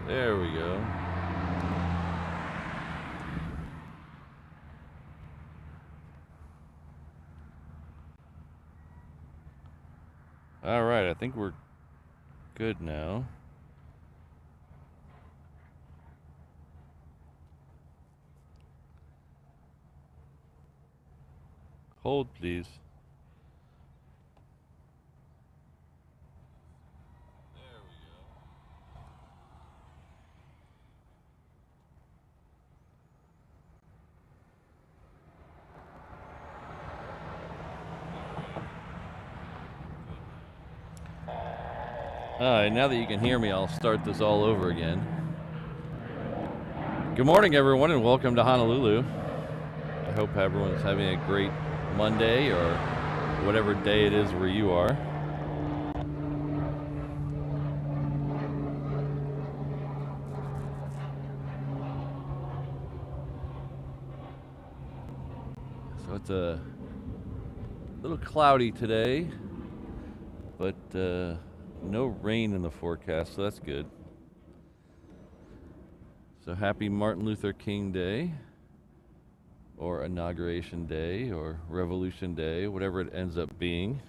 There we go. All right, I think we're good now. Hold, please. Now that you can hear me, I'll start this all over again. Good morning, everyone, and welcome to Honolulu. I hope everyone's having a great Monday or whatever day it is where you are. So it's a little cloudy today, but no rain in the forecast, so that's good. So happy Martin Luther King Day, or Inauguration Day, or Revolution Day, whatever it ends up being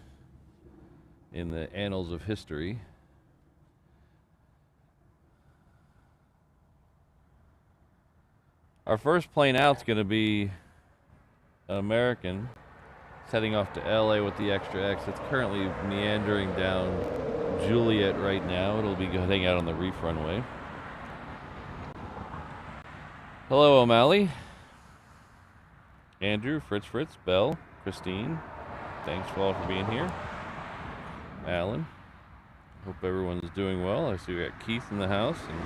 in the annals of history. Our first plane out's going to be an American. It's heading off to LA with the Extra X. It's currently meandering down Juliet right now. It'll be heading out on the reef runway. Hello, O'Malley. Andrew, Fritz, Belle, Christine. Thanks all for being here. Alan. Hope everyone's doing well. I see we got Keith in the house. And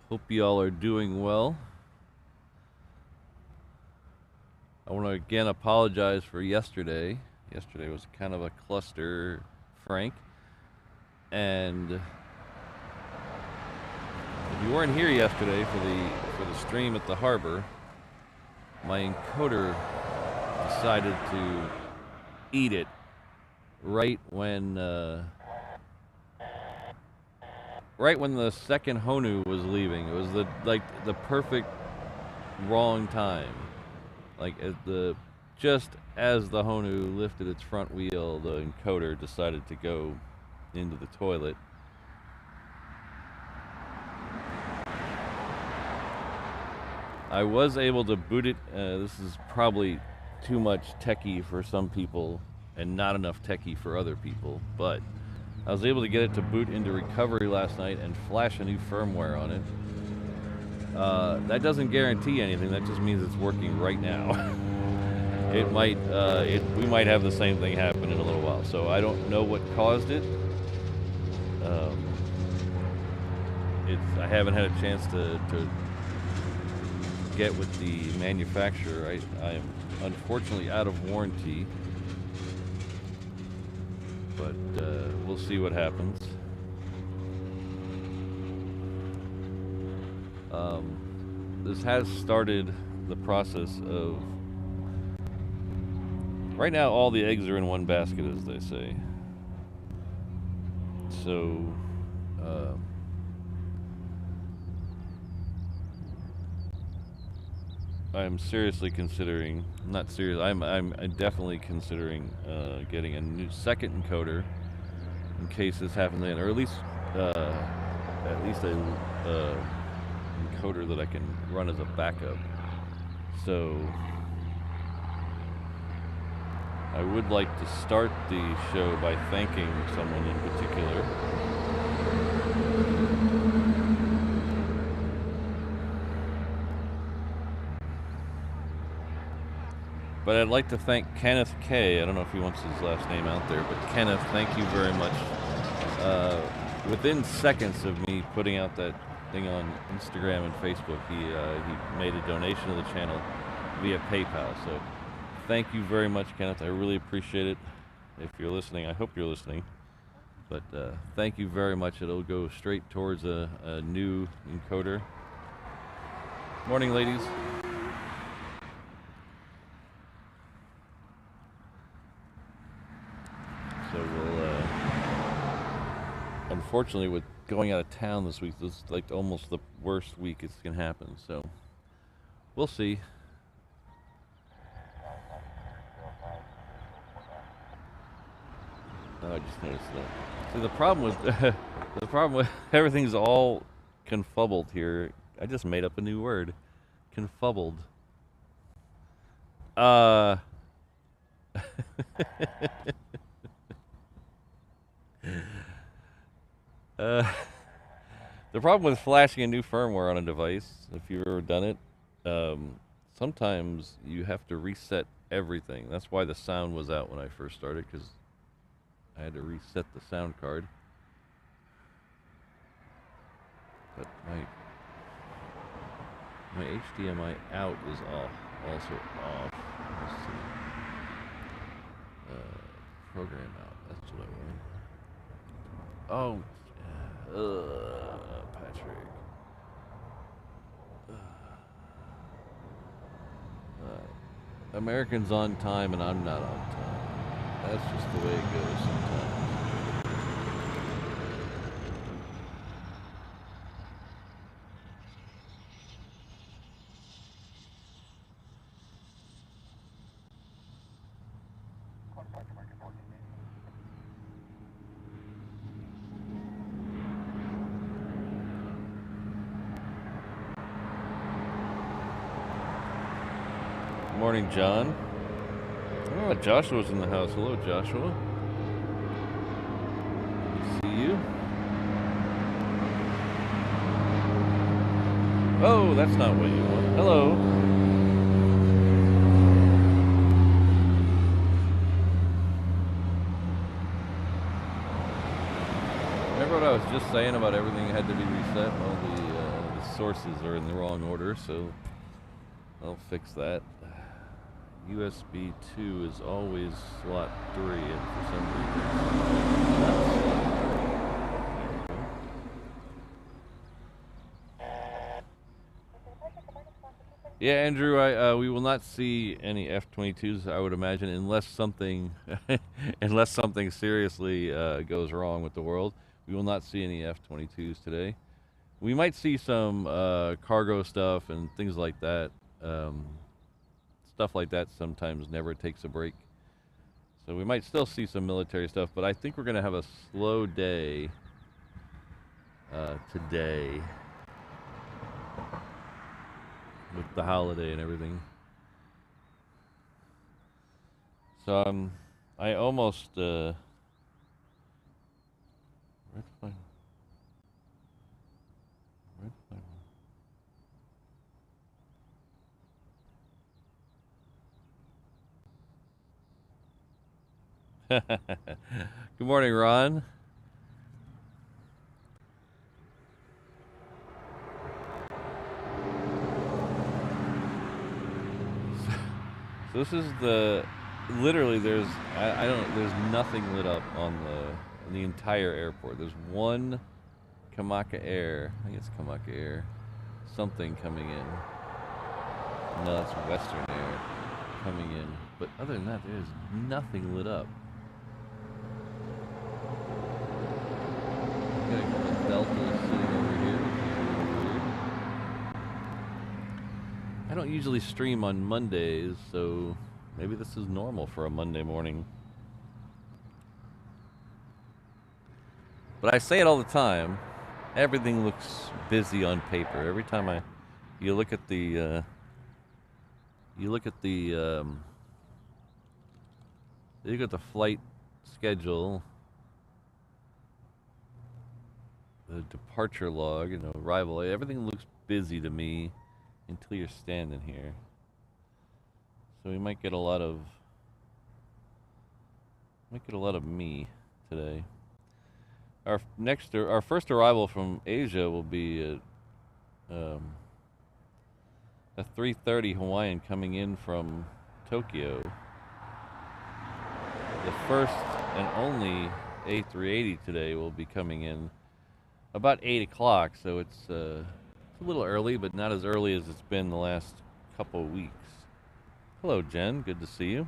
hope you all are doing well. I want to again apologize for yesterday. Yesterday was kind of a cluster, Frank. And if you weren't here yesterday for the stream at the harbor, my encoder decided to eat it right when the second Honu was leaving. It was the perfect wrong time. Like just as the Honu lifted its front wheel, the encoder decided to go into the toilet. I was able to boot it. This is probably too much techie for some people and not enough techie for other people, but I was able to get it to boot into recovery last night and flash a new firmware on it. That doesn't guarantee anything. That just means it's working right now. It might, we might have the same thing happen in a little while. So I don't know what caused it. I haven't had a chance to get with the manufacturer. I am unfortunately out of warranty, but we'll see what happens. This has started the process of, right now all the eggs are in one basket, as they say. So I'm seriously considering, not serious, I'm definitely considering getting a new second encoder in case this happens again, or at least a encoder that I can run as a backup. So I would like to start the show by thanking someone in particular. But I'd like to thank Kenneth K. I don't know if he wants his last name out there, but Kenneth, thank you very much. Within seconds of me putting out that thing on Instagram and Facebook, he made a donation to the channel via PayPal. So thank you very much, Kenneth. I really appreciate it. If you're listening, I hope you're listening. But thank you very much. It'll go straight towards a new encoder. Morning, ladies. So we'll, unfortunately, with going out of town this week, this is like almost the worst week it's gonna happen. So we'll see. Oh, I just noticed that. See, the problem with everything's all confubbled here. I just made up a new word, confubbled. Uh, the problem with flashing a new firmware on a device, if you've ever done it, sometimes you have to reset everything. That's why the sound was out when I first started, because I had to reset the sound card. But my HDMI out is also off. Let's see. Program out. That's what I want. Oh, Patrick. Americans on time and I'm not on time. That's just the way it goes sometimes. Morning, John. Oh, Joshua's in the house. Hello, Joshua. Good to see you. Oh, that's not what you want. Hello. Remember what I was just saying about everything had to be reset? Well, the sources are in the wrong order, so I'll fix that. USB 2 is always slot 3, and for some reason yeah, Andrew, we will not see any F-22s, I would imagine, unless something seriously goes wrong with the world. We will not see any F-22s today. We might see some cargo stuff and things like that. Stuff like that sometimes never takes a break. So we might still see some military stuff, but I think we're going to have a slow day today with the holiday and everything. So I almost where's my Good morning, Ron. So this is literally there's nothing lit up on the entire airport. There's one Kamaka Air, I think it's Kamaka Air, something coming in. No, that's Western Air coming in. But other than that, there's nothing lit up. Got a couple of Deltas sitting over here. I don't usually stream on Mondays, so maybe this is normal for a Monday morning. But I say it all the time. Everything looks busy on paper. Every time you look at the flight schedule, the departure log, arrival, everything looks busy to me until you're standing here. So we might get a lot of me today. Our first arrival from Asia will be a 3:30 Hawaiian coming in from Tokyo. The first and only A380 today will be coming in about 8 o'clock, so it's a little early, but not as early as it's been the last couple of weeks. Hello, Jen. Good to see you.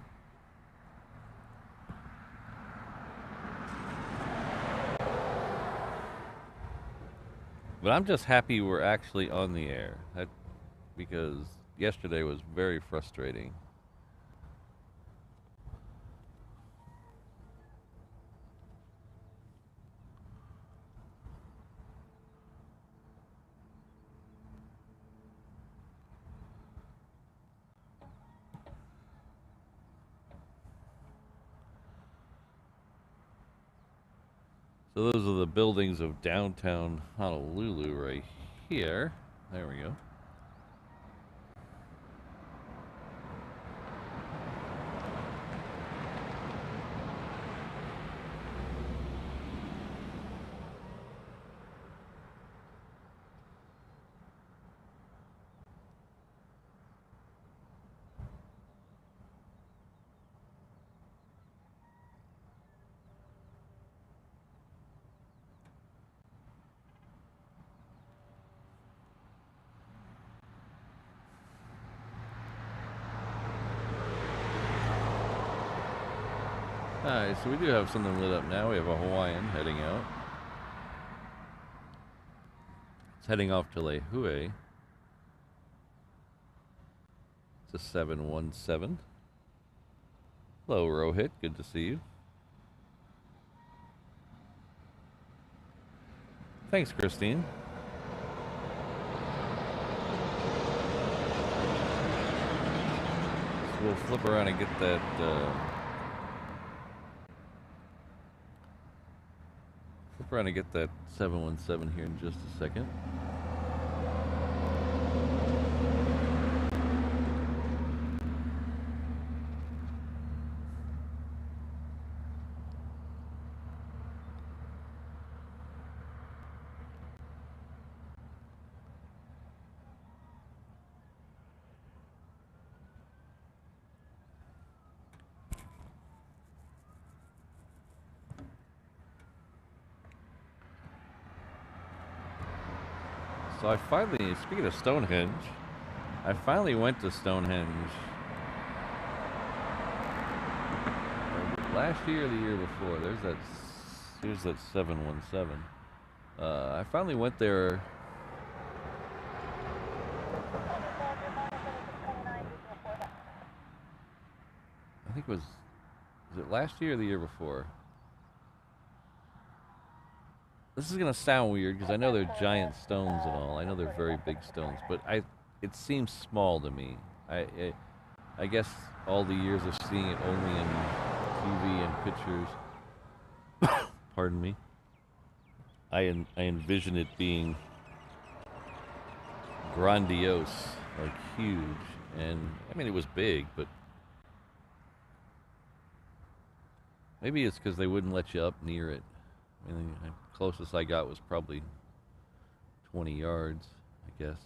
But I'm just happy we're actually on the air. Because yesterday was very frustrating. So those are the buildings of downtown Honolulu right here. There we go. Alright, so we do have something lit up now. We have a Hawaiian heading out. It's heading off to Lehue. It's a 717. Hello, Rohit. Good to see you. Thanks, Christine. So we'll flip around and get that... flip around and get that 717 here in just a second. So I finally, speaking of Stonehenge, I finally went to Stonehenge last year or the year before. Here's that 717. I finally went there. I think was it last year or the year before? This is gonna sound weird because I know they're giant stones and all. I know they're very big stones, but it seems small to me. I guess all the years of seeing it only in TV and pictures. Pardon me. I envision it being grandiose, like huge, and I mean it was big, but maybe it's because they wouldn't let you up near it. I mean, the closest I got was probably 20 yards, I guess.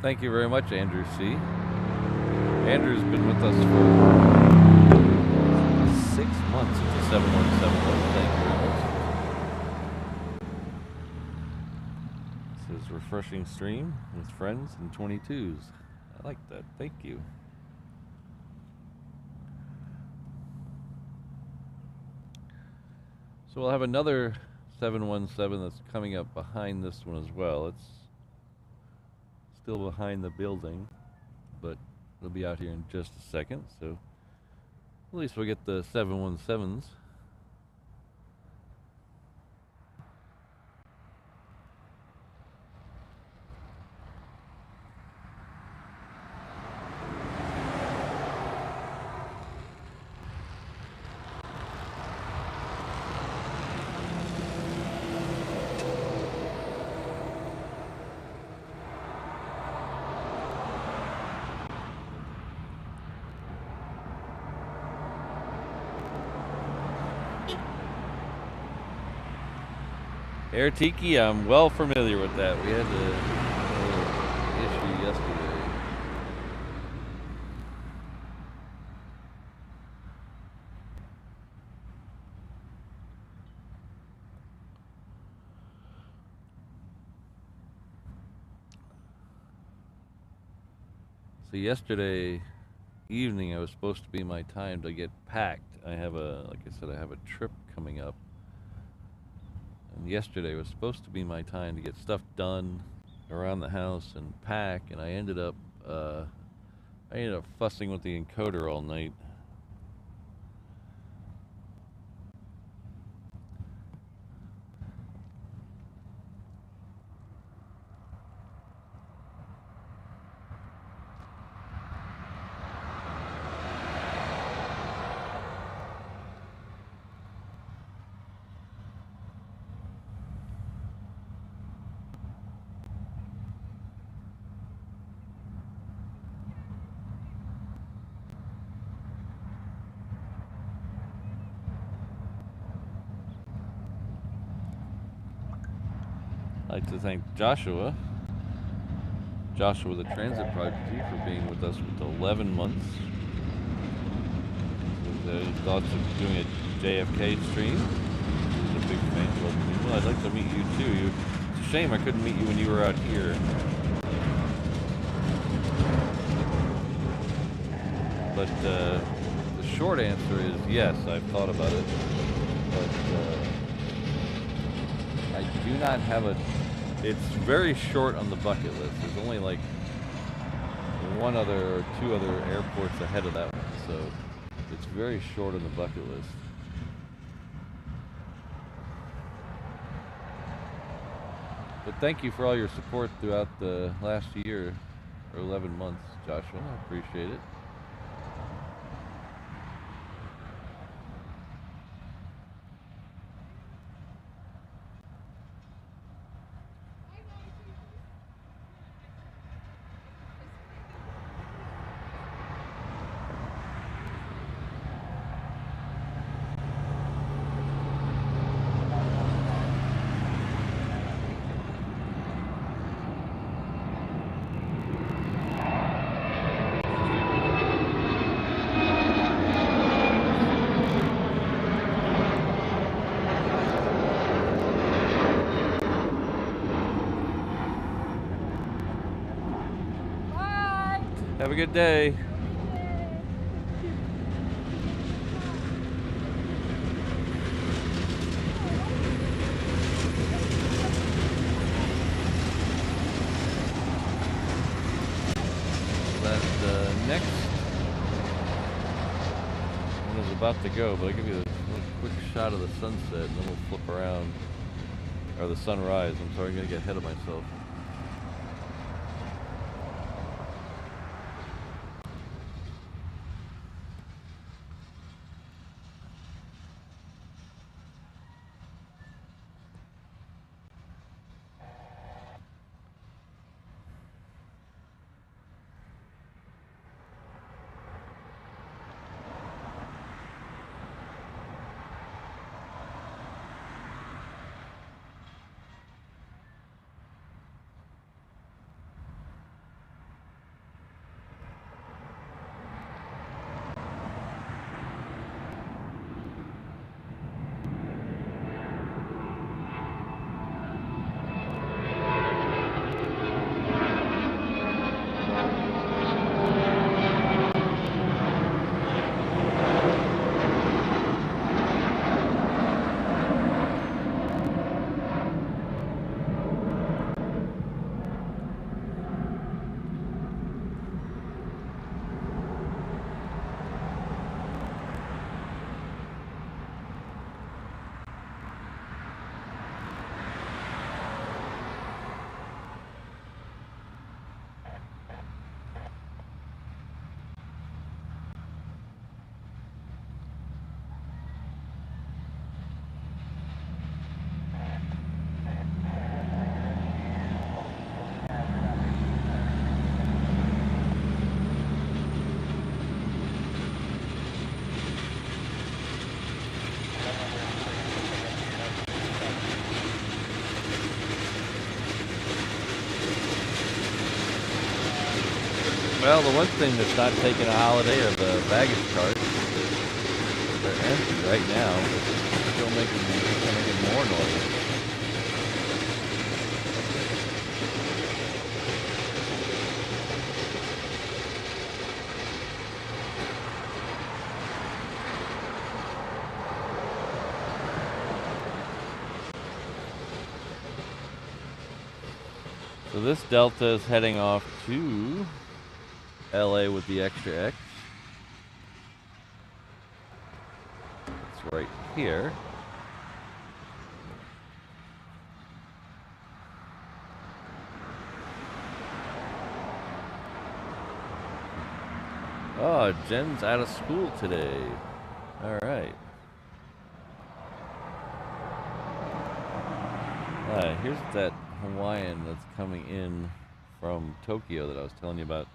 Thank you very much, Andrew C. Andrew's been with us for 6 months at the 717. Thank you very much. This is refreshing stream with friends and 22s. I like that. Thank you. So we'll have another 717 that's coming up behind this one as well. It's still behind the building, but it'll be out here in just a second, so at least we'll get the 717s. Air Tiki, I'm well familiar with that. We had an issue yesterday. So yesterday evening, it was supposed to be my time to get packed. Like I said, I have a trip coming up. And yesterday was supposed to be my time to get stuff done around the house and pack, and I ended up fussing with the encoder all night. I'd like to thank Joshua the Transit Prodigy, for being with us with 11 months. Thoughts of doing a JFK stream. He's a big fan of other people. I'd like to meet you too. It's a shame I couldn't meet you when you were out here. But the short answer is yes, I've thought about it. But I do not have it's very short on the bucket list. There's only like one other or two other airports ahead of that one, so it's very short on the bucket list. But thank you for all your support throughout the last year, or 11 months, Joshua. I appreciate it. Have a good day. That next one is about to go, but I'll give you a quick shot of the sunset, and then we'll flip around, or the sunrise. I'm sorry, I'm going to get ahead of myself. Well, the one thing that's not taking a holiday are the baggage carts. They're empty right now, but they're still making more noise. So this Delta is heading off to LA with the extra X. It's right here. Oh, Jen's out of school today. All right. Here's that Hawaiian that's coming in from Tokyo that I was telling you about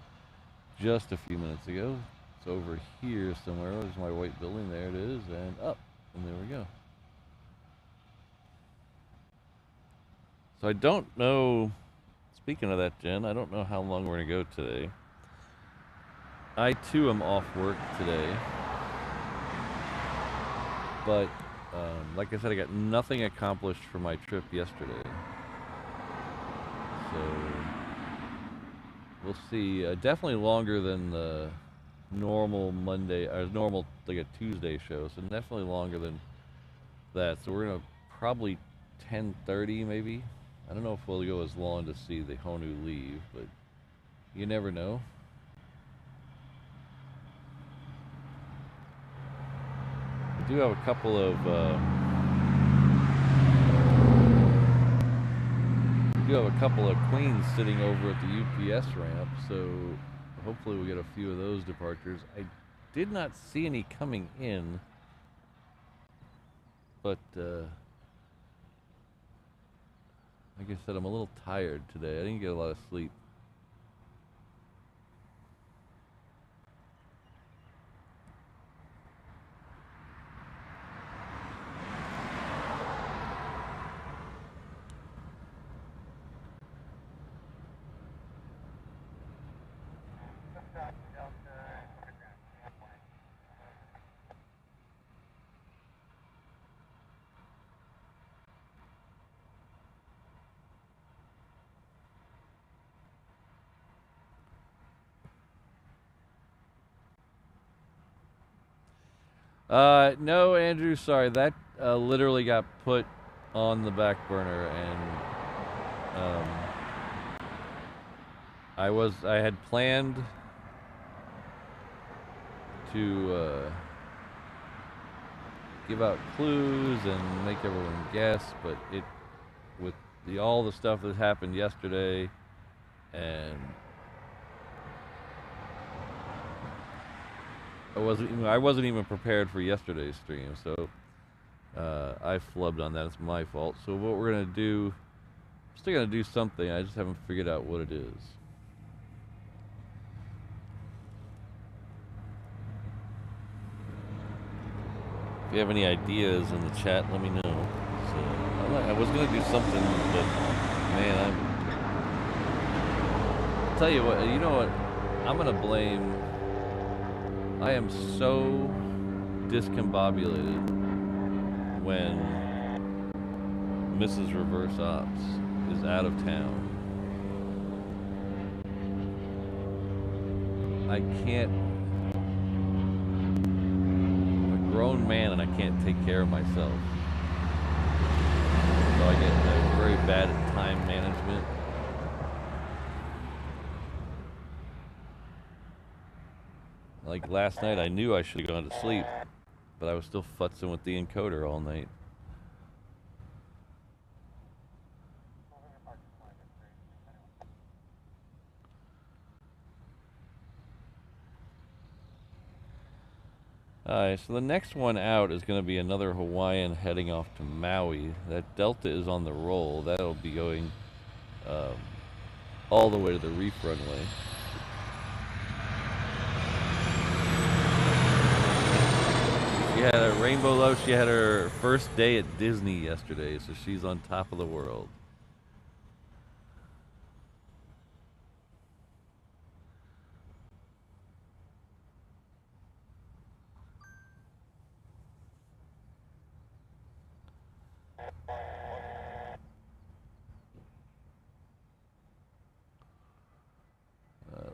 just a few minutes ago. It's over here somewhere. There's my white building. There it is. And up. And there we go. So I don't know, speaking of that, Jen, I don't know how long we're going to go today. I, too, am off work today. But, like I said, I got nothing accomplished for my trip yesterday. So, we'll see. Definitely longer than the normal Monday, or normal, like a Tuesday show. So, definitely longer than that. So, we're going to probably 10:30 maybe. I don't know if we'll go as long to see the Honu leave, but you never know. We do have a couple of queens sitting over at the UPS ramp, so hopefully we'll get a few of those departures. I did not see any coming in, but like I said, I'm a little tired today. I didn't get a lot of sleep. No, Andrew, sorry. That literally got put on the back burner, and I had planned to give out clues and make everyone guess, but with all the stuff that happened yesterday, and I wasn't even prepared for yesterday's stream, so I flubbed on that. It's my fault. So what we're gonna do, I'm still gonna do something. I just haven't figured out what it is. If you have any ideas in the chat, let me know. So I was gonna do something, but man, I'll tell you what. You know what? I'm gonna blame. I am so discombobulated when Mrs. Reverse Ops is out of town. I can't. I'm a grown man and I can't take care of myself. So I get very bad at time management. Like last night, I knew I should have gone to sleep, but I was still futzing with the encoder all night. Alright, so the next one out is going to be another Hawaiian heading off to Maui. That Delta is on the roll. That'll be going all the way to the reef runway. She had a Rainbow Low. She had her first day at Disney yesterday, so she's on top of the world.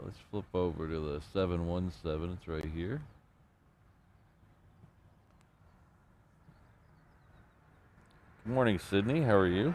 Let's flip over to the 717. It's right here. Good morning, Sydney. How are you?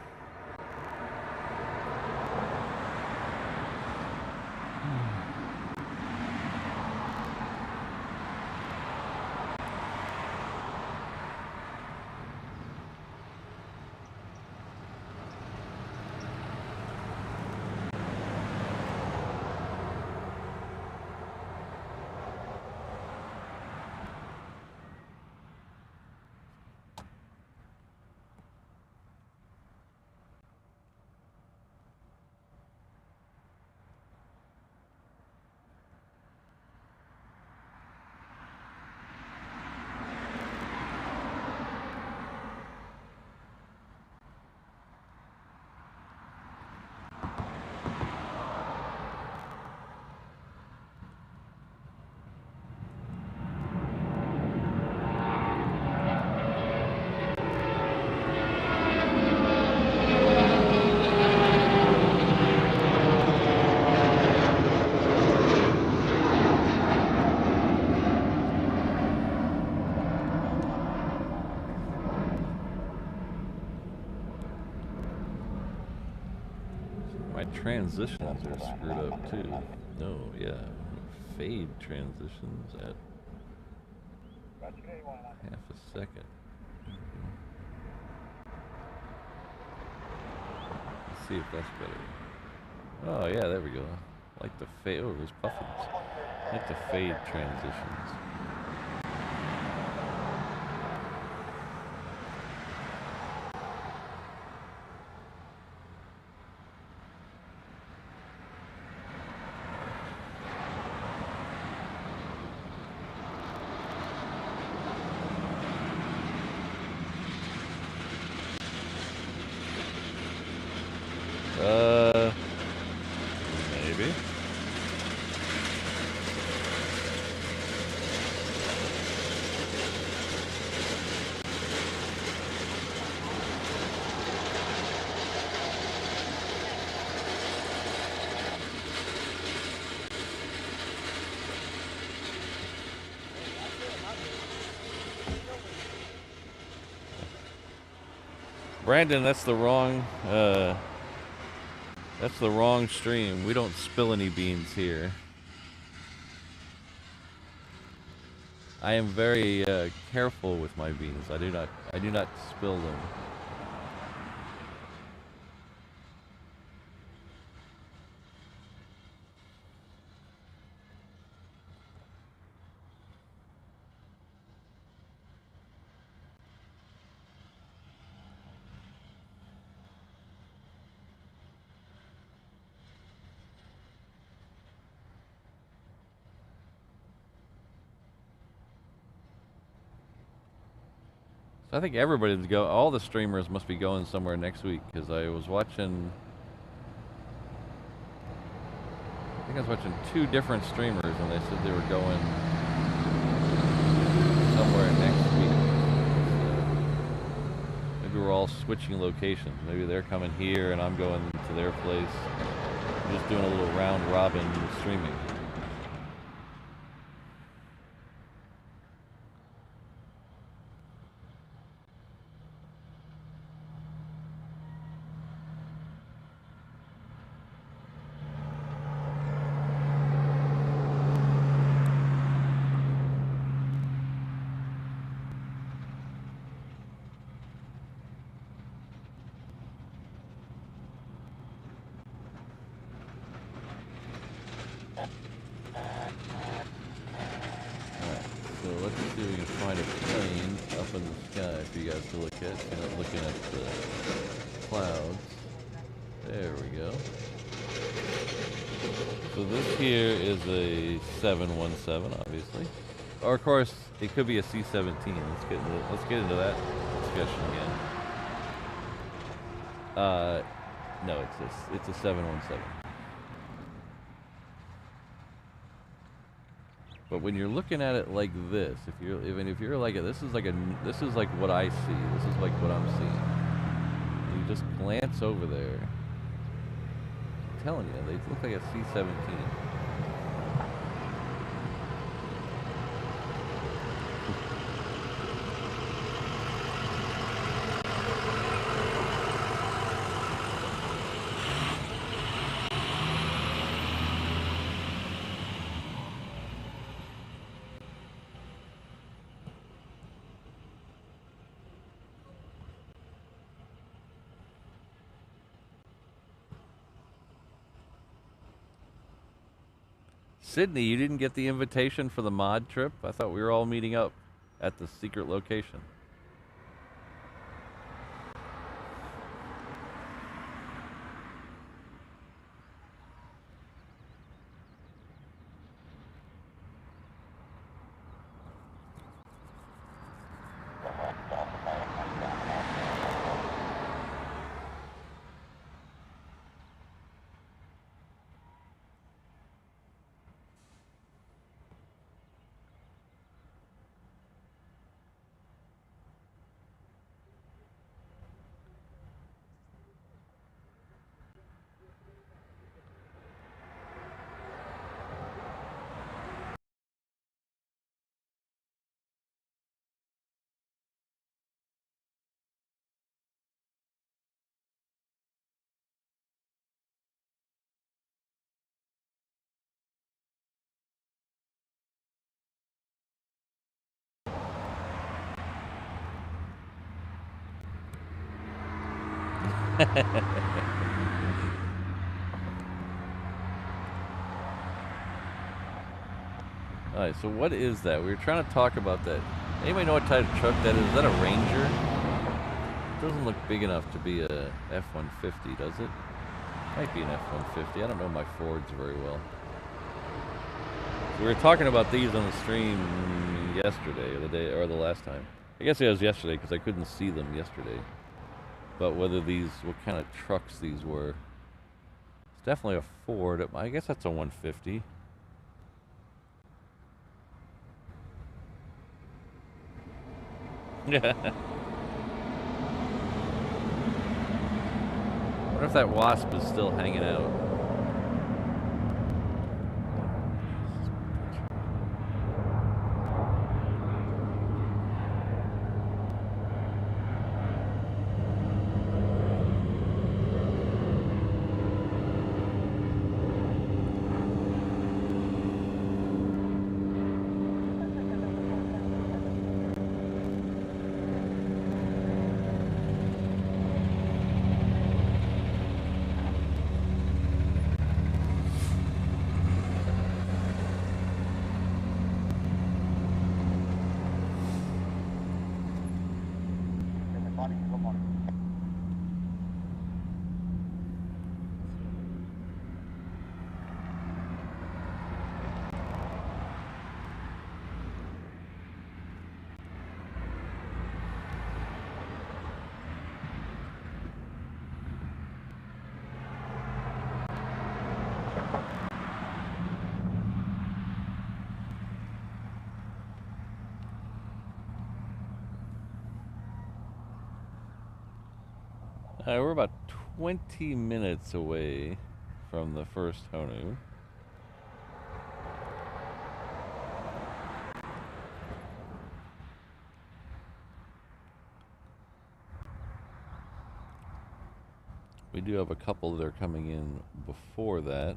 My transitions are screwed up too. No, yeah. Fade transitions at half a second. Let's see if that's better. Oh yeah, there we go. I like the fade. Oh, there's puffins. I like the fade transitions. Maybe. Brandon, that's the wrong stream. We don't spill any beans here. I am very careful with my beans. I do not spill them. So I think everybody's all the streamers must be going somewhere next week, because I was watching, I think I was watching 2 different streamers and they said they were going somewhere next week. So maybe we're all switching locations. Maybe they're coming here and I'm going to their place. I'm just doing a little round robin streaming. Looking at the clouds. There we go. So this here is a 717, obviously. Or of course, it could be a C-17. Let's get into that discussion again. No, it's a 717. But when you're looking at it like this, if you're like this is like what I see. This is like what I'm seeing. You just glance over there. I'm telling you, they look like a C-17. Sydney, you didn't get the invitation for the mod trip? I thought we were all meeting up at the secret location. Alright, so what is that? We were trying to talk about that. Anybody know what type of truck that is? Is that a Ranger? It doesn't look big enough to be a F-150, does it? Might be an F-150. I don't know my Fords very well. So we were talking about these on the stream yesterday, or the day, or the last time. I guess it was yesterday because I couldn't see them yesterday. But whether these, what kind of trucks these were. It's definitely a Ford. I guess that's a 150. Yeah. What if that wasp is still hanging out? We're about 20 minutes away from the first Honu. We do have a couple that are coming in before that.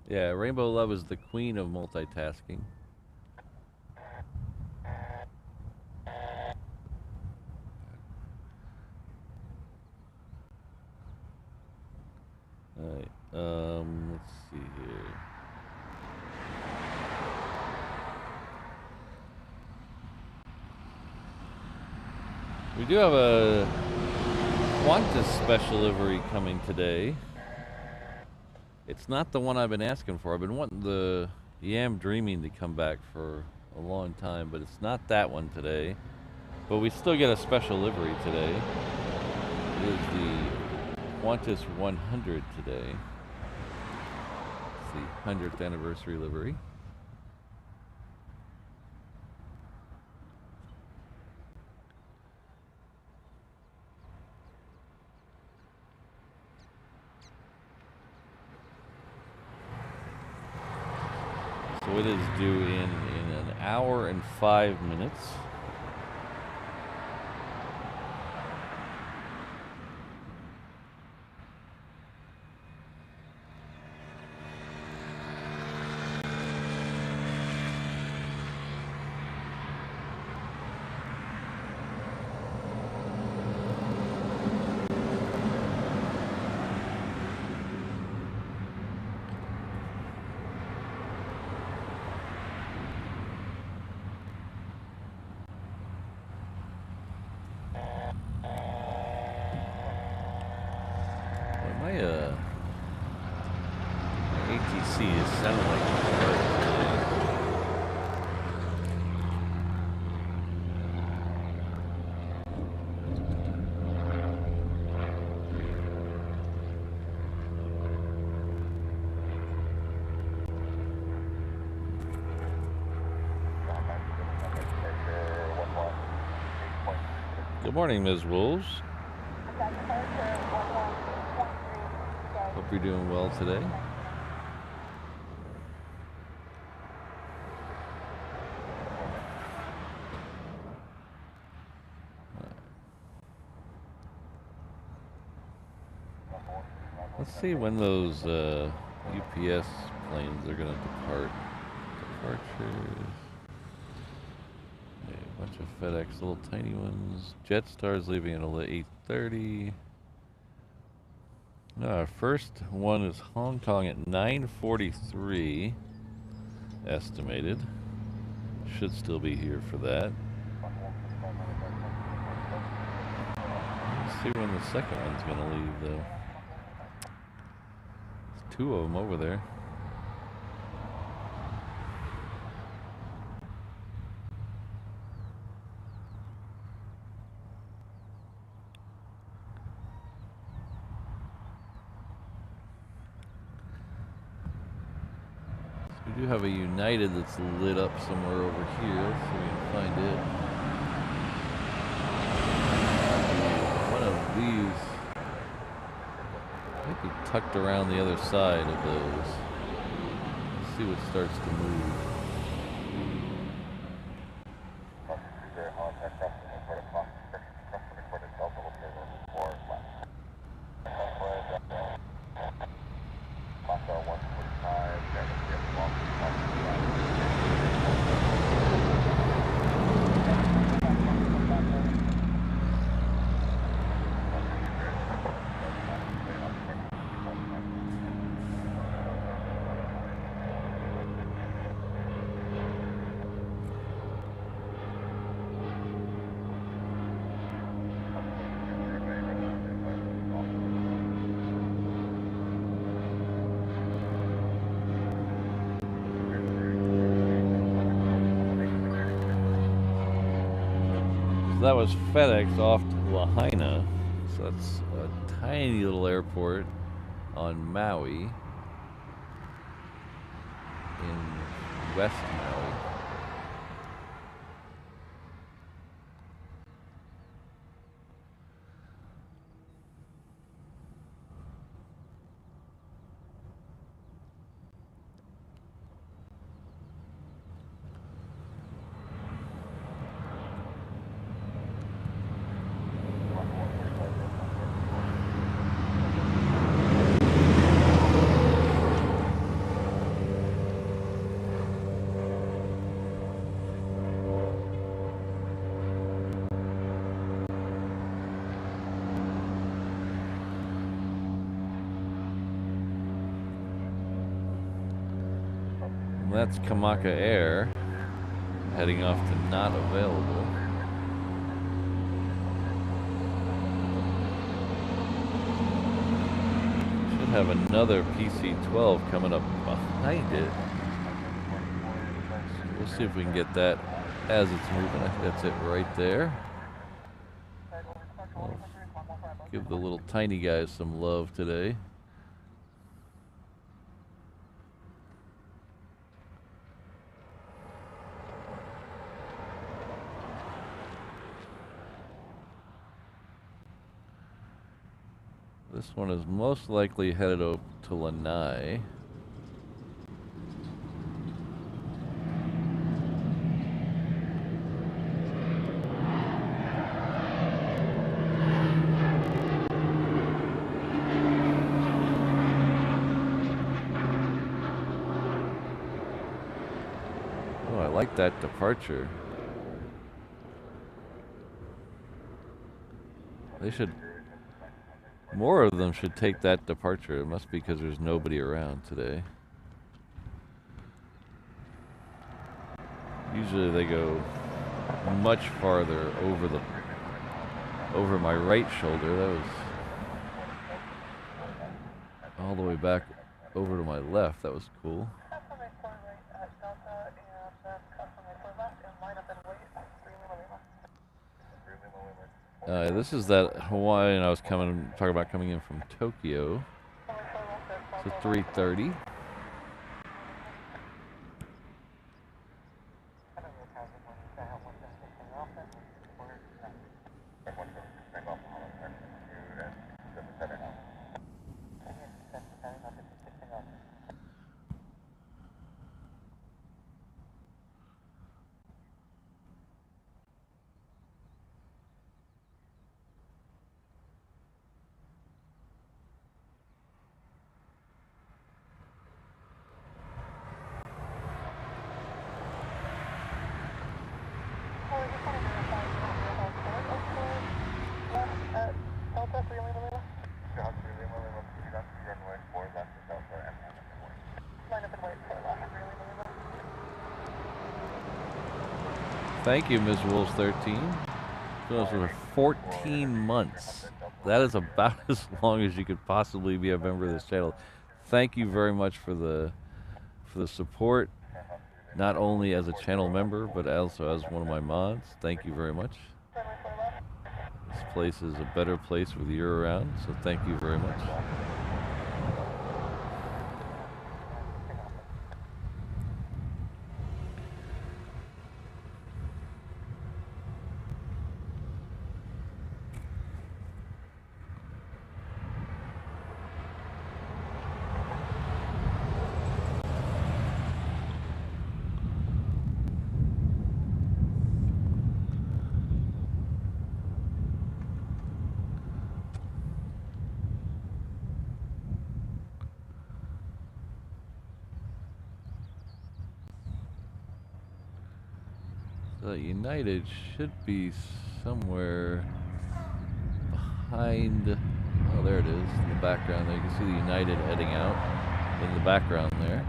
Yeah, Rainbow Love is the queen of multitasking. Alright, let's see here. We do have a Qantas special livery coming today. It's not the one I've been asking for. I've been wanting the Yam Dreaming to come back for a long time, but it's not that one today. But we still get a special livery today. It is the Qantas 100 today. It's the 100th anniversary livery. So it is due in an hour and 5 minutes. Good morning, Ms. Wolves. Hope you're doing well today. Let's see when those UPS planes are going to depart. Departures. Okay, a bunch of FedEx, little tiny ones. Jetstar's leaving at 8:30. Our first one is Hong Kong at 9:43, estimated. Should still be here for that. Let's see when the second one's going to leave, though. There's two of them over there. We do have a United that's lit up somewhere over here. Let's see if we can find it. One of these might be tucked around the other side of those. Let's see what starts to move. That was FedEx off to Lahaina, so that's a tiny little airport on Maui in West Maui. That's Kamaka Air heading off to not available. Should have another PC-12 coming up behind it. So we'll see if we can get that as it's moving. I think that's it right there. I'll give the little tiny guys some love today. This one is most likely headed up to Lanai. Oh, I like that departure. They should... More of them should take that departure. It must be because there's nobody around today. Usually they go much farther over my right shoulder. That was all the way back over to my left. That was cool. This is that Hawaiian I was talking about coming in from Tokyo. It's a 3:30. Thank you, Ms. Wolves 13. So for 14 months. That is about as long as you could possibly be a member of this channel. Thank you very much for the support, not only as a channel member, but also as one of my mods. Thank you very much. This place is a better place with you around, so thank you very much. United should be somewhere behind. Oh, there it is in the background there. You can see the United heading out in the background there.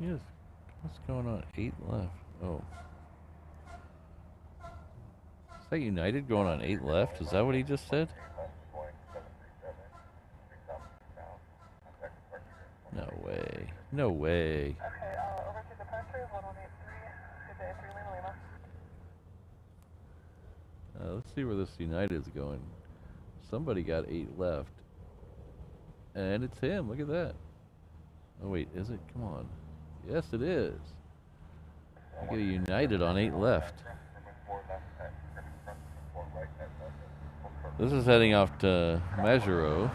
Yes. What's going on? 8 left. Oh. Is that United going on 8 left? Is that what he just said? No way. No way. Over to departure, 1183, good day, 3 Lima. Let's see where this United's going. Somebody got 8 left. And it's him. Look at that. Oh, wait. Is it? Come on. Yes, it is. I get a United on 8 left. This is heading off to Majuro.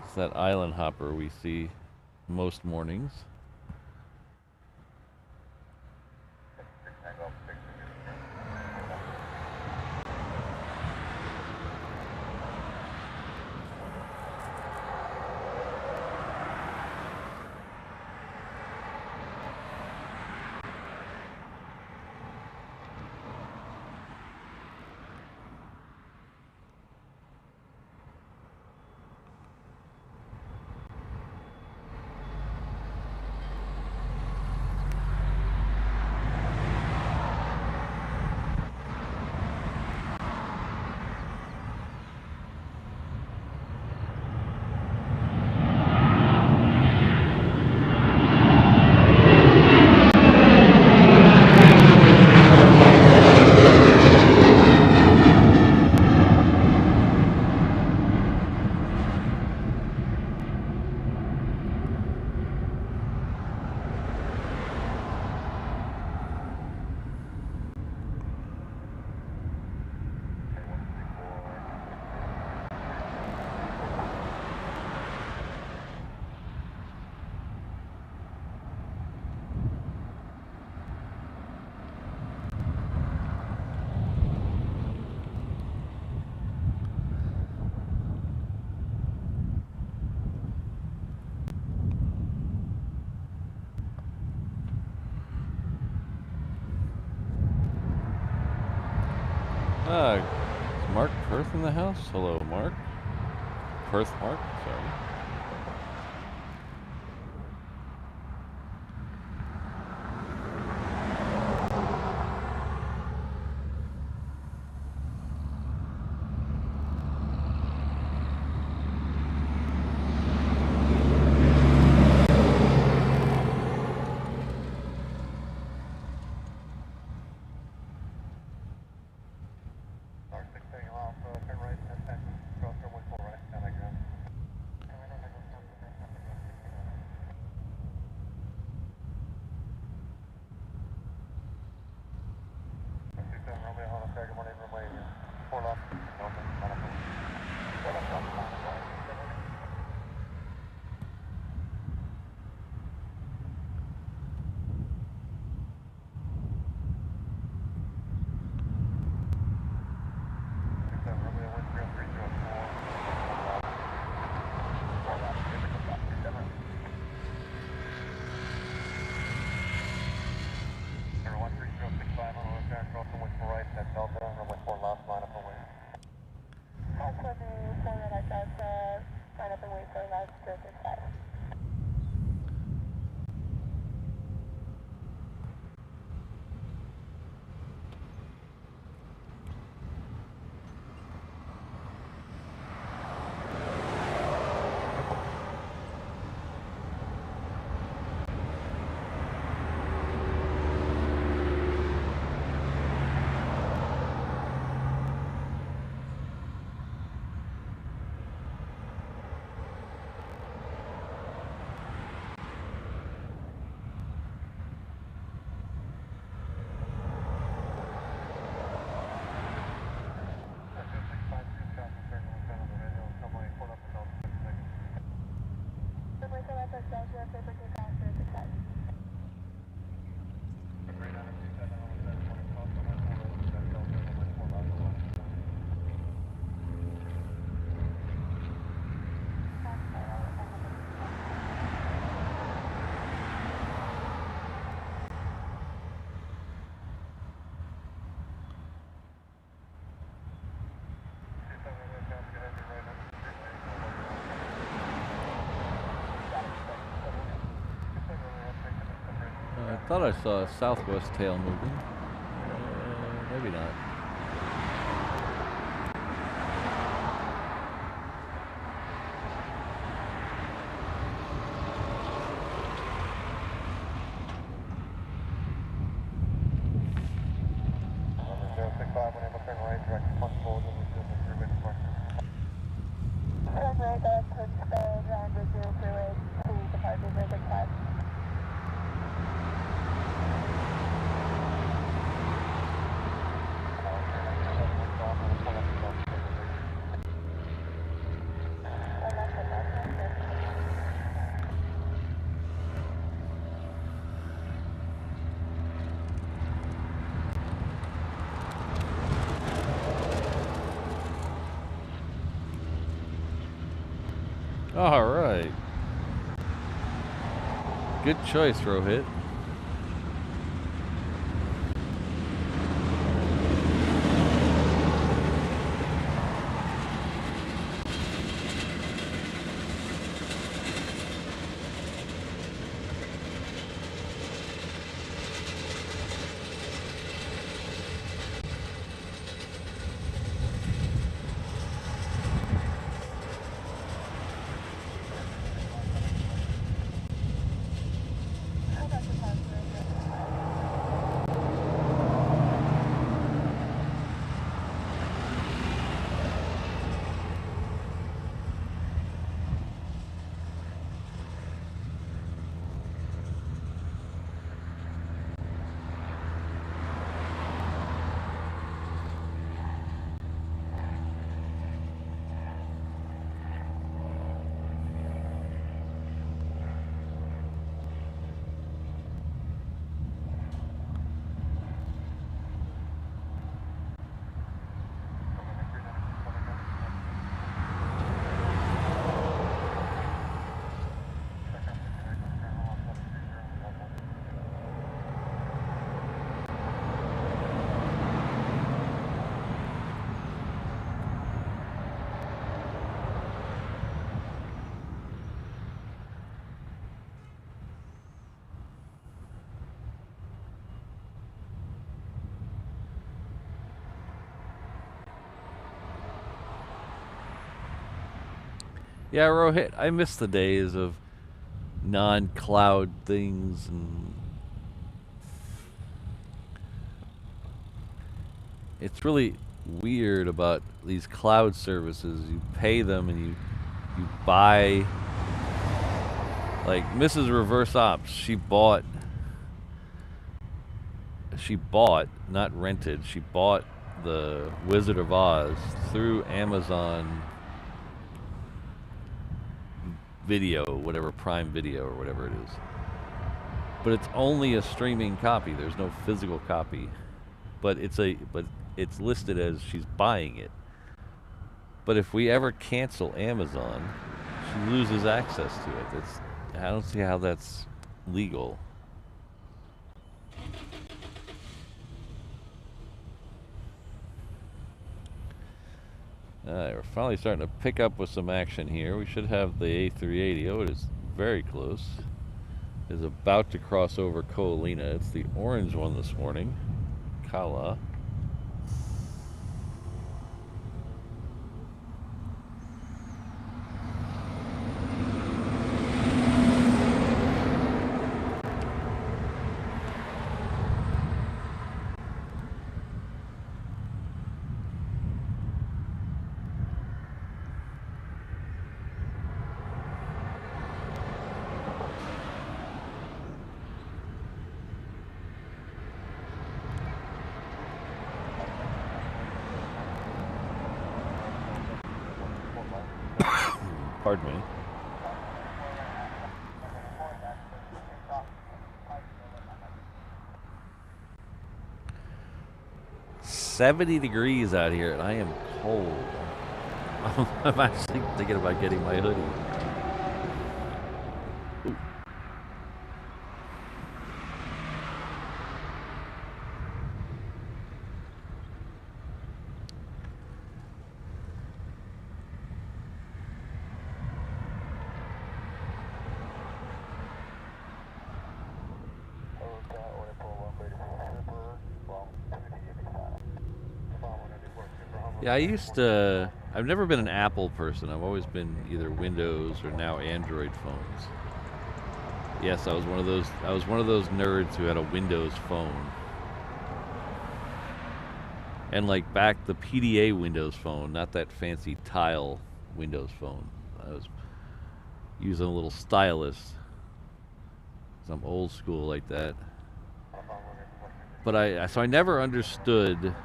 It's that island hopper we see most mornings. Is Mark Perth in the house? Hello, Mark. Perth Mark, sorry. Thought I saw a southwest tail moving. Maybe not. Turn right up towards Spain, round 038, to departure 065. All right. Good choice, Rohit. Yeah, Rohit, I miss the days of non-cloud things, and it's really weird about these cloud services. You pay them and you buy, like Mrs. Reverse Ops, she bought, not rented, she bought the Wizard of Oz through Amazon Video, whatever, Prime Video or whatever it is. But it's only a streaming copy. There's no physical copy. But it's listed as she's buying it. But if we ever cancel Amazon, she loses access to it. I don't see how that's legal. Alright, we're finally starting to pick up with some action here. We should have the A380. Oh, it is very close. It is about to cross over Koalina. It's the orange one this morning. Kala. Pardon me. "70 degrees out here, and I am cold." I'm actually thinking about getting my hoodie. Ooh. Yeah, I used to. I've never been an Apple person. I've always been either Windows or now Android phones. Yes, I was one of those. I was one of those nerds who had a Windows phone, and like back the PDA Windows phone, not that fancy tile Windows phone. I was using a little stylus. 'Cause I'm old school like that. But so I never understood.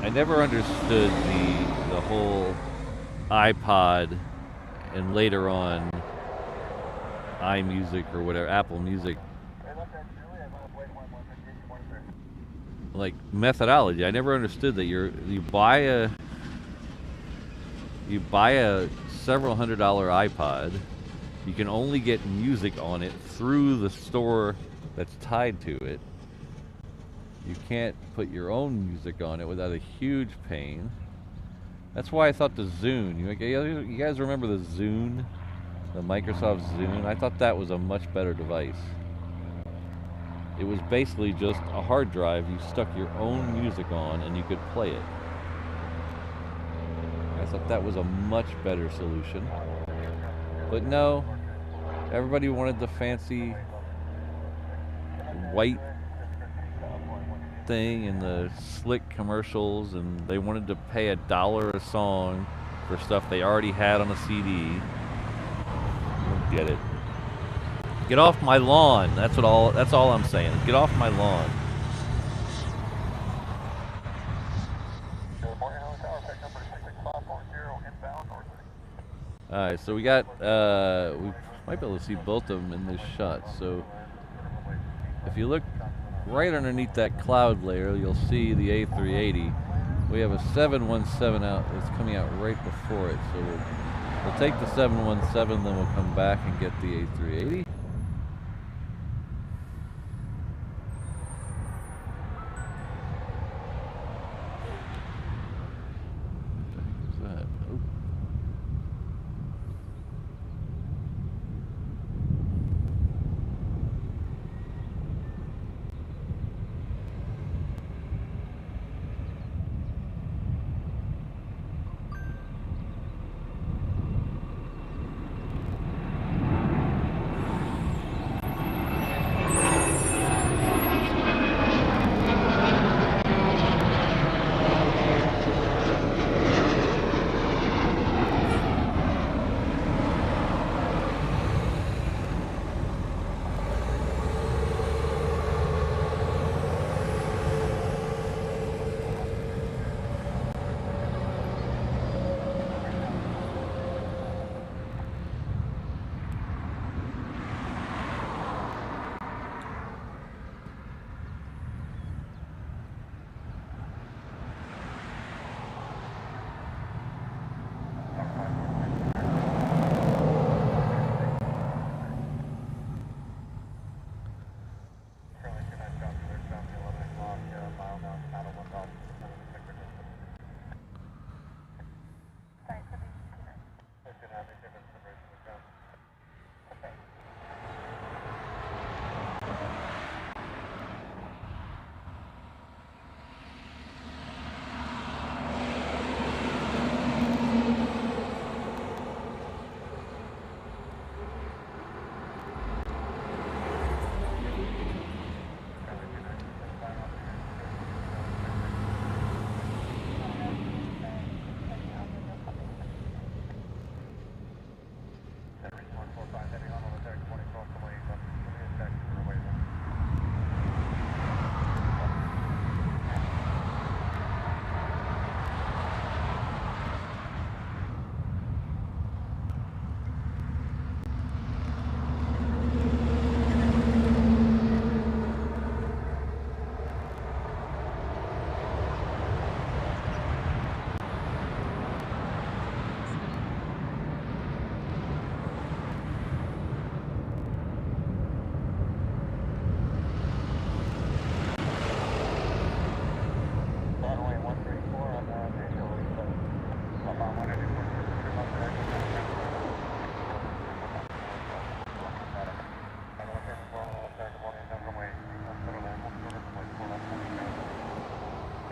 I never understood the whole iPod and later on iMusic or whatever, Apple Music, like methodology. I never understood that you buy a several $100 iPod. You can only get music on it through the store that's tied to it. You can't put your own music on it without a huge pain. That's why I thought the Zune. You guys remember the Zune? The Microsoft Zune? I thought that was a much better device. It was basically just a hard drive. You stuck your own music on and you could play it. I thought that was a much better solution. But no, everybody wanted the fancy white thing and the slick commercials, and they wanted to pay $1 a song for stuff they already had on a CD. Get it? Get off my lawn. That's all I'm saying. Get off my lawn. All right, so we got we might be able to see both of them in this shot. So if you look right underneath that cloud layer, you'll see the A380. We have a 717 out that's coming out right before it. So we'll take the 717, then we'll come back and get the A380.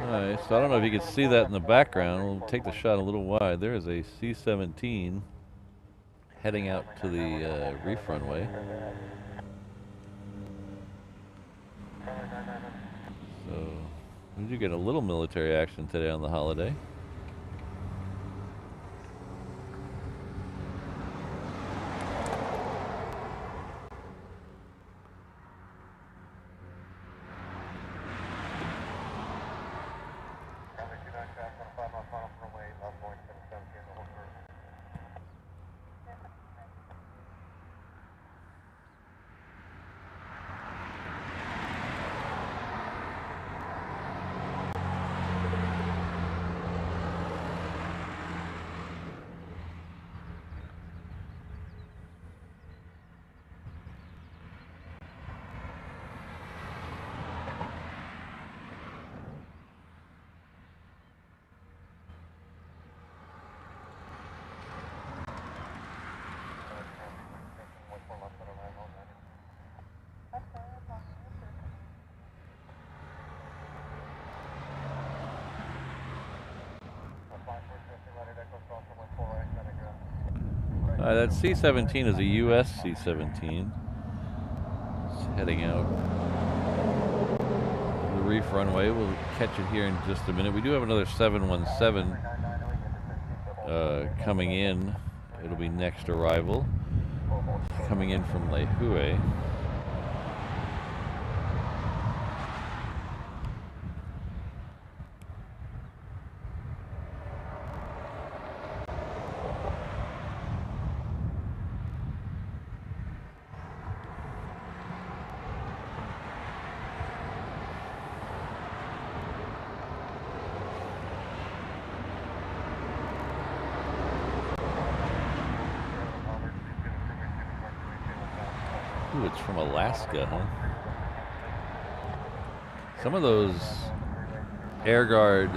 Alright, so I don't know if you can see that in the background. We'll take the shot a little wide. There is a C-17 heading out to the reef runway. So we do get a little military action today on the holiday. That C-17 is a U.S. C-17. It's heading out the reef runway. We'll catch it here in just a minute. We do have another 717 coming in. It'll be next arrival. Coming in from Lehue. Ooh, it's from Alaska, huh? Some of those Air Guard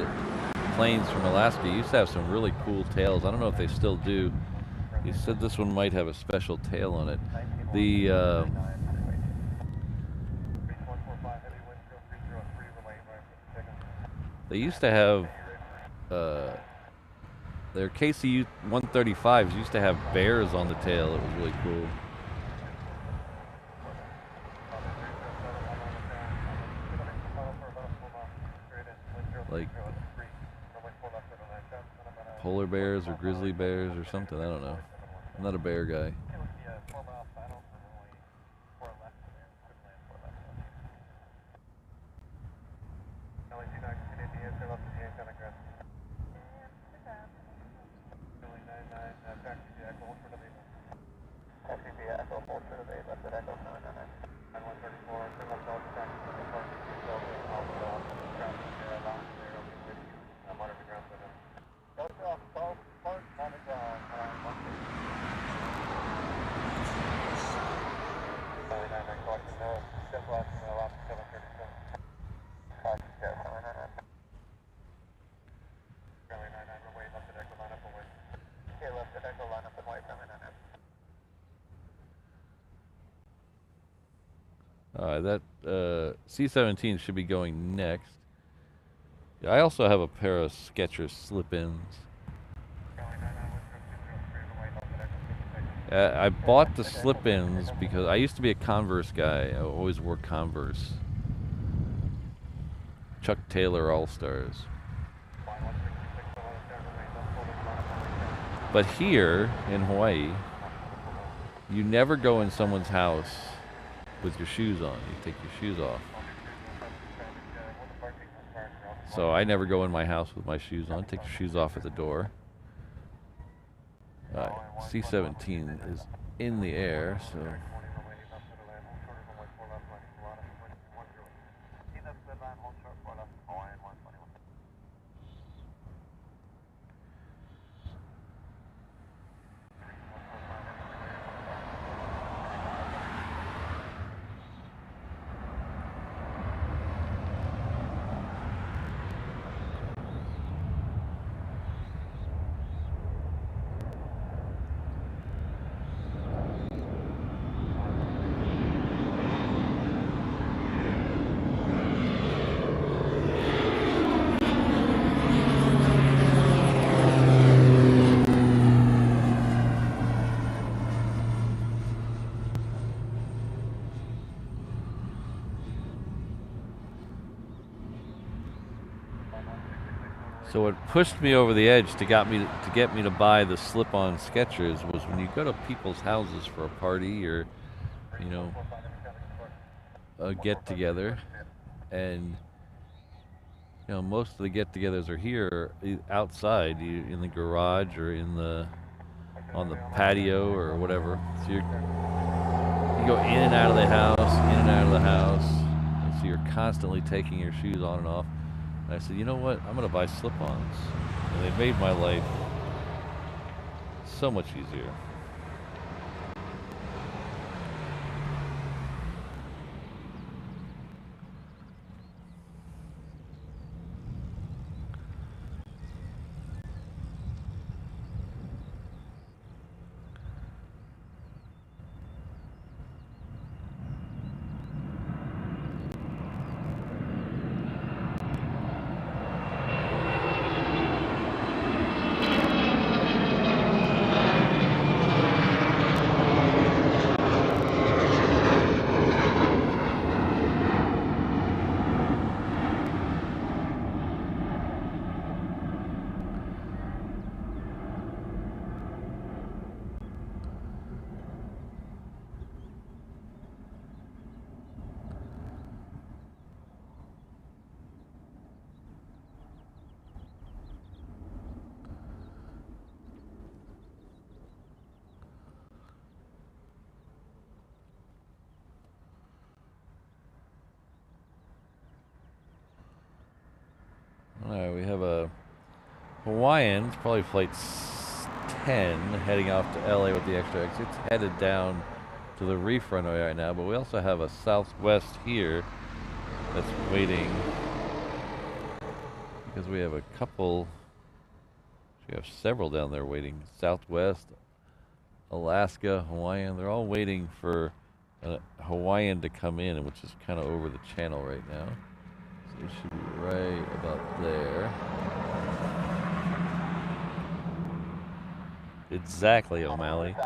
planes from Alaska used to have some really cool tails. I don't know if they still do. He said this one might have a special tail on it. They used to have their KC-135s used to have bears on the tail. It was really cool. Like polar bears or grizzly bears or something. I don't know. I'm not a bear guy. That C-17 should be going next. I also have a pair of Skechers slip-ins. I bought the slip-ins because I used to be a Converse guy. I always wore Converse. Chuck Taylor All-Stars. But here in Hawaii, you never go in someone's house with your shoes on. You take your shoes off. So I never go in my house with my shoes on. Take your shoes off at the door. C-17 is in the air, so... So what pushed me over the edge to get me to buy the slip-on Skechers was when you go to people's houses for a party or, you know, a get-together, and you know most of the get-togethers are here outside, in the garage or on the patio or whatever. So you go in and out of the house, in and out of the house, and so you're constantly taking your shoes on and off. And I said, you know what? I'm going to buy slip-ons. And they made my life so much easier. Alright, we have a Hawaiian, it's probably flight 10, heading off to LA with the extra exit. It's headed down to the reef runway right now, but we also have a Southwest here that's waiting because we have a couple, we have several down there waiting. Southwest, Alaska, Hawaiian, they're all waiting for a Hawaiian to come in, which is kind of over the channel right now. So it should be right about there. Exactly, O'Malley.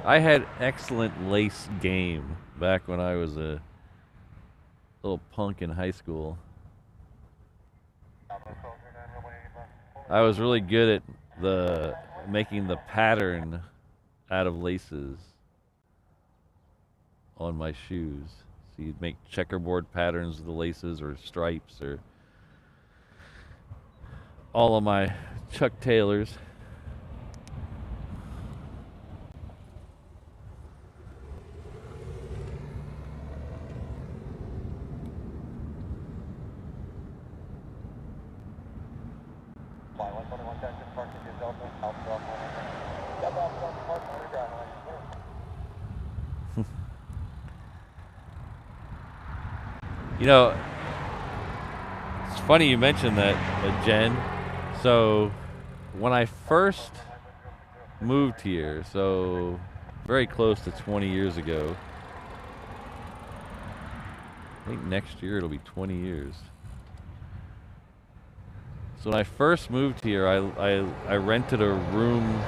I had excellent lace game back when I was a little punk in high school. I was really good at making the pattern out of laces on my shoes. So you'd make checkerboard patterns with the laces or stripes or all of my Chuck Taylors. You know, it's funny you mentioned that, Jen. So, when I first moved here, so very close to 20 years ago, I think next year it'll be 20 years. So when I first moved here, I rented a room.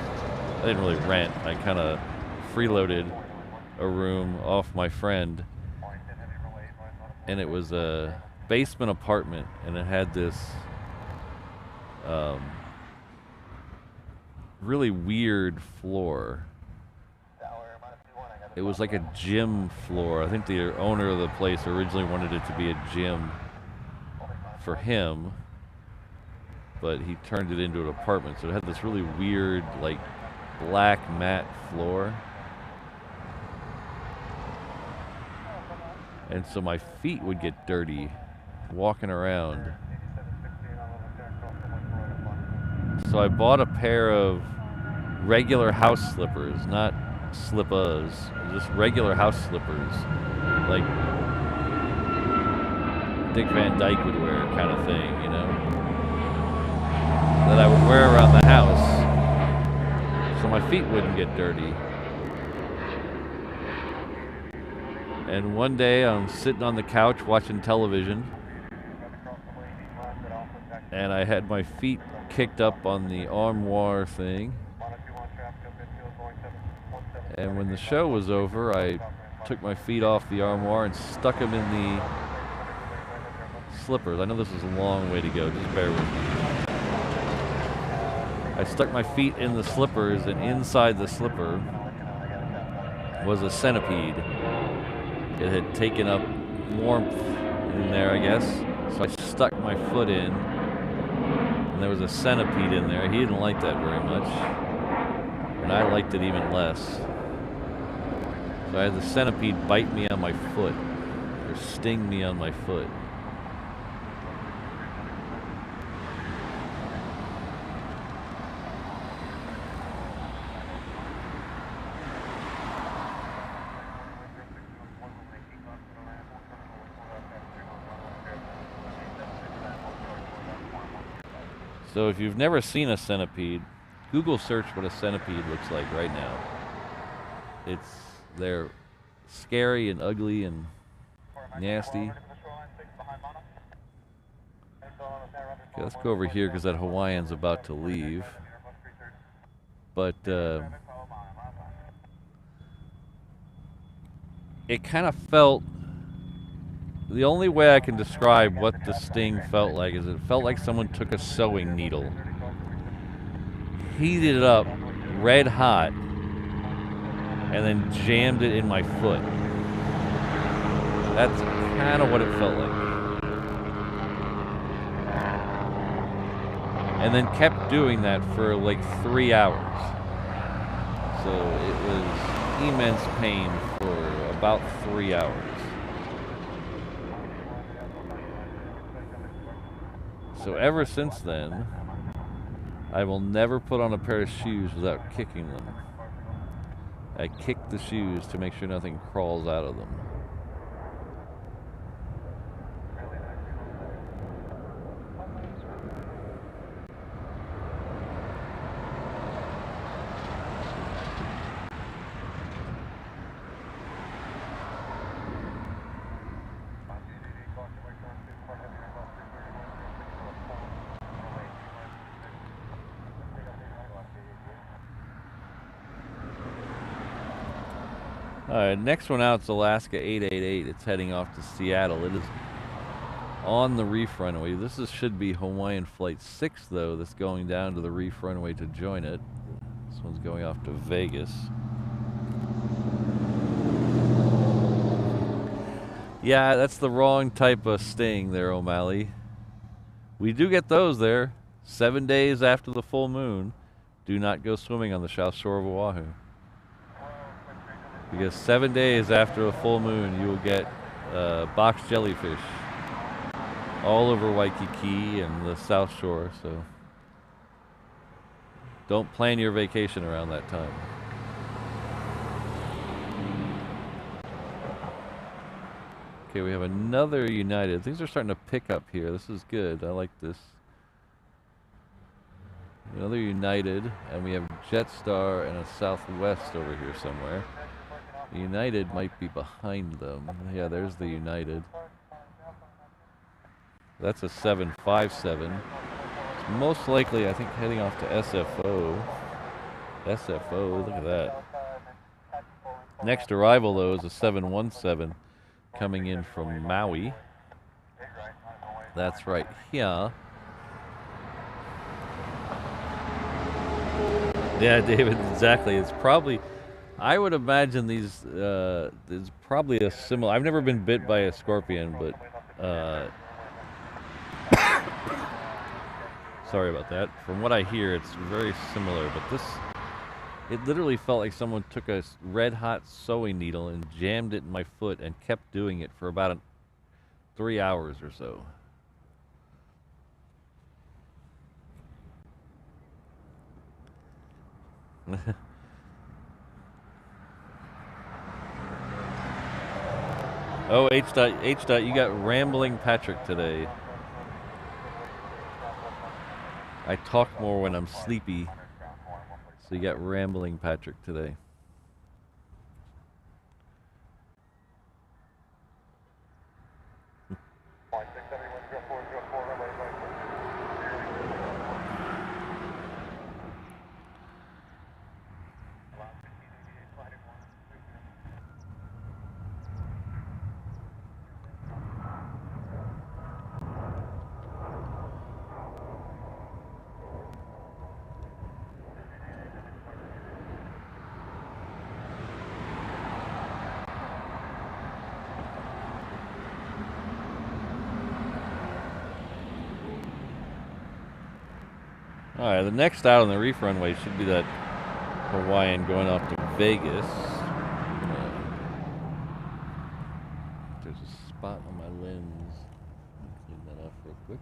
I didn't really rent. I kind of freeloaded a room off my friend. And it was a basement apartment, and it had this really weird floor. It was like a gym floor. I think the owner of the place originally wanted it to be a gym for him, but he turned it into an apartment. So it had this really weird, like, black matte floor. And so my feet would get dirty walking around. So I bought a pair of regular house slippers, not slip-us, just regular house slippers, like Dick Van Dyke would wear kind of thing, you know, that I would wear around the house so my feet wouldn't get dirty. And one day I'm sitting on the couch watching television, and I had my feet kicked up on the armoire thing. And when the show was over, I took my feet off the armoire and stuck them in the slippers. I know this is a long way to go, just bear with me. I stuck my feet in the slippers, and inside the slipper was a centipede. It had taken up warmth in there, I guess. So I stuck my foot in, and there was a centipede in there. He didn't like that very much, and I liked it even less. So I had the centipede bite me on my foot, or sting me on my foot. So if you've never seen a centipede, Google search what a centipede looks like right now. They're scary and ugly and nasty. Okay, let's go over here because that Hawaiian's about to leave. But it kind of felt, the only way I can describe what the sting felt like is it felt like someone took a sewing needle, heated it up red hot, and then jammed it in my foot. That's kind of what it felt like. And then kept doing that for like 3 hours. So it was immense pain for about 3 hours. So ever since then, I will never put on a pair of shoes without kicking them. I kick the shoes to make sure nothing crawls out of them. Next one out is Alaska 888. It's heading off to Seattle. It is on the reef runway. This should be Hawaiian Flight 6, though, that's going down to the reef runway to join it. This one's going off to Vegas. Yeah, that's the wrong type of sting there, O'Malley. We do get those there. 7 days after the full moon. Do not go swimming on the south shore of Oahu. Because 7 days after a full moon, you will get box jellyfish all over Waikiki and the South Shore. So don't plan your vacation around that time. Okay, we have another United. Things are starting to pick up here. This is good. I like this. Another United, and we have Jetstar and a Southwest over here somewhere. The United might be behind them. Yeah, there's the United. That's a 757. It's most likely, I think, heading off to SFO. SFO, look at that. Next arrival, though, is a 717 coming in from Maui. That's right here. Yeah, David, exactly. It's probably... I would imagine these, there's probably a similar, I've never been bit by a scorpion, but, sorry about that. From what I hear, it's very similar, but this, it literally felt like someone took a red hot sewing needle and jammed it in my foot and kept doing it for about 3 hours or so. Oh, H. You got Rambling Patrick today. I talk more when I'm sleepy. So you got Rambling Patrick today. Alright, the next stop on the reef runway should be that Hawaiian going off to Vegas. There's a spot on my lens. Let me clean that off real quick.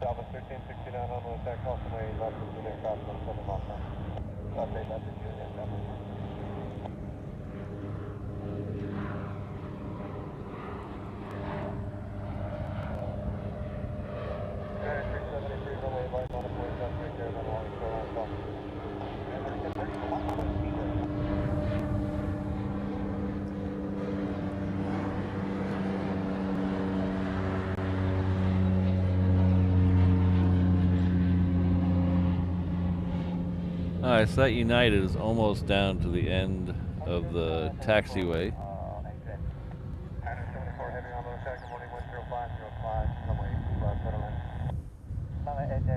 Alpha 1369 on the attack off the way, left of the aircraft on 7 miles an hour. Update message, unit number. Air 373 runway light on the point, up right there, then along the shoreline south. Alright, so that United is almost down to the end of the taxiway. 174 heavy on the attack, good morning, 10505, runway, center line. Runway 8,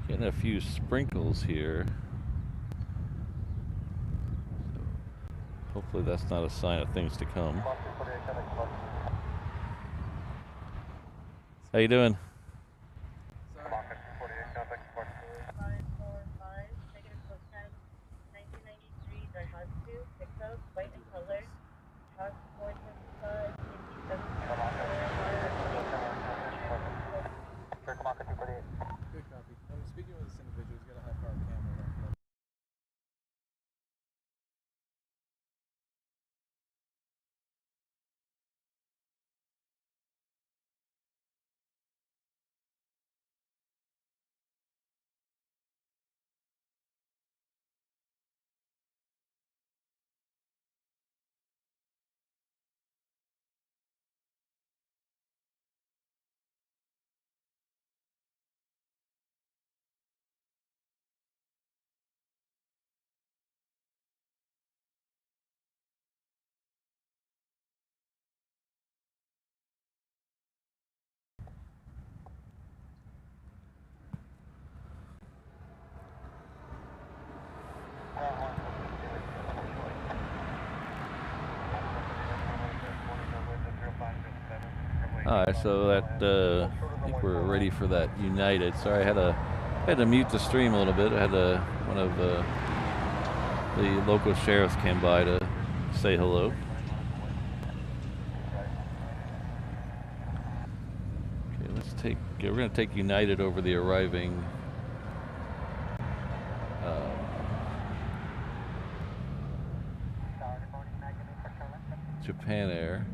Getting a few sprinkles here. Hopefully that's not a sign of things to come. How you doing? Good copy. I'm speaking with this individual. He's got a high-powered camera. Alright, so that I think we're ready for that United. Sorry, I had to mute the stream a little bit. I had one of the local sheriffs came by to say hello. Okay, we're gonna take United over the arriving Japan Air.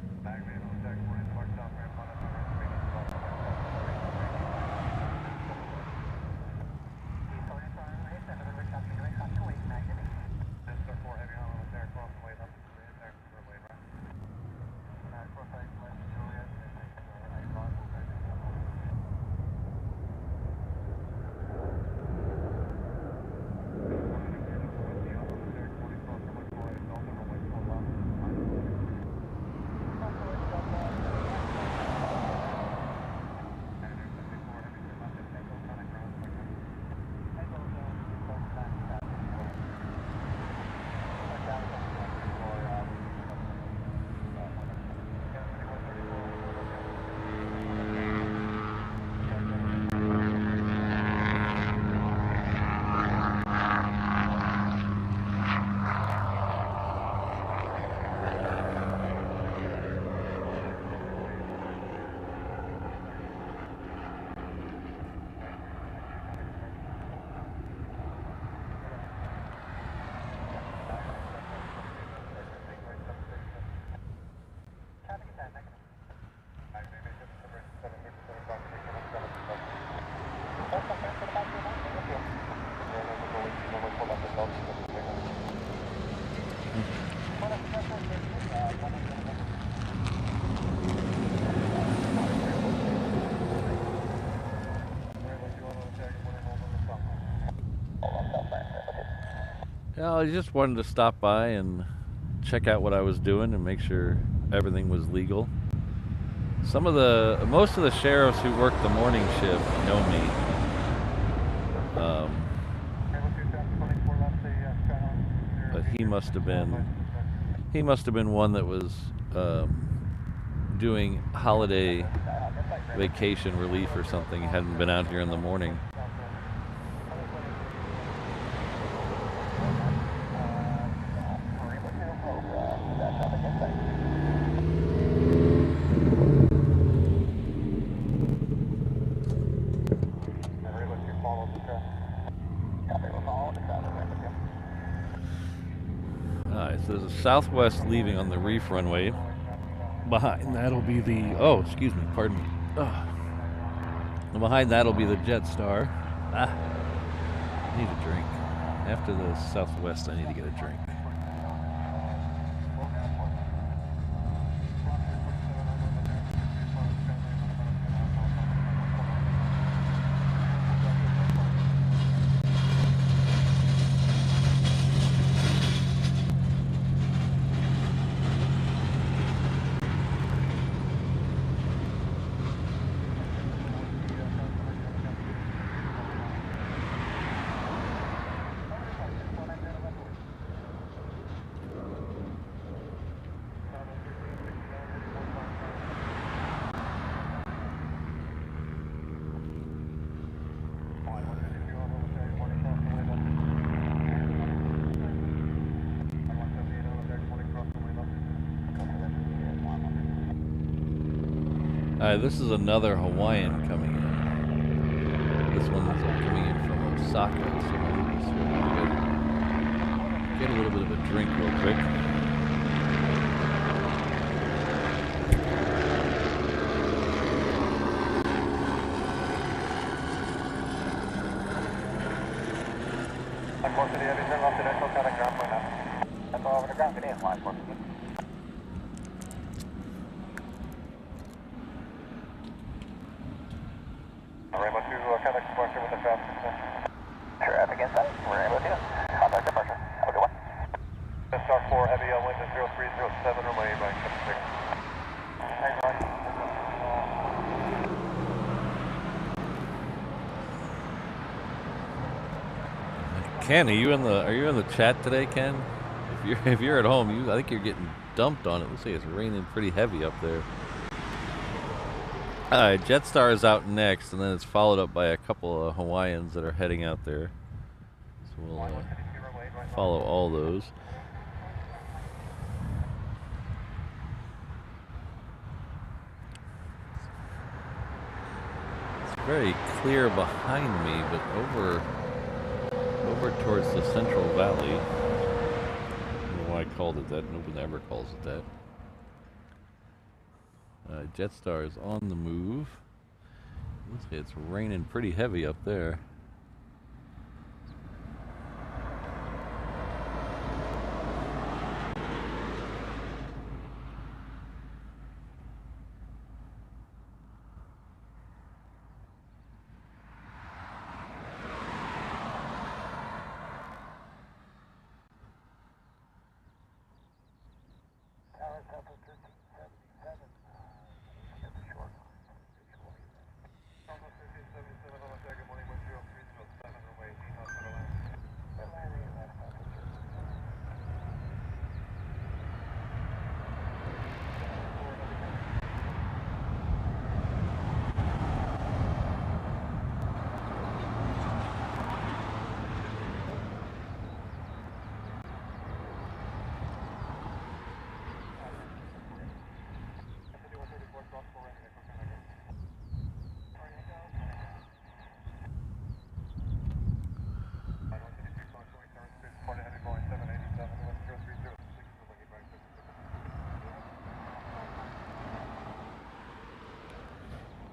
Yeah, I just wanted to stop by and check out what I was doing and make sure everything was legal. Most of the sheriffs who work the morning shift know me. But he must have been one that was doing holiday vacation relief or something. He hadn't been out here in the morning. There's a Southwest leaving on the reef runway. Behind that'll be the, oh, excuse me, pardon me. Behind that'll be the Jetstar. I need a drink. After the Southwest, I need to get a drink. This is another Hawaiian coming in. This one is coming in from Osaka, so I'm gonna get a little bit of a drink real quick. Ken, are you in the chat today, Ken? If you're at home, I think you're getting dumped on it. Looks like it's raining pretty heavy up there. Jetstar is out next, and then it's followed up by a couple of Hawaiians that are heading out there. So we'll follow all those. It's very clear behind me, but over towards the Central Valley. I don't know why I called it that. Nobody ever calls it that. Jetstar is on the move. Looks like it's raining pretty heavy up there.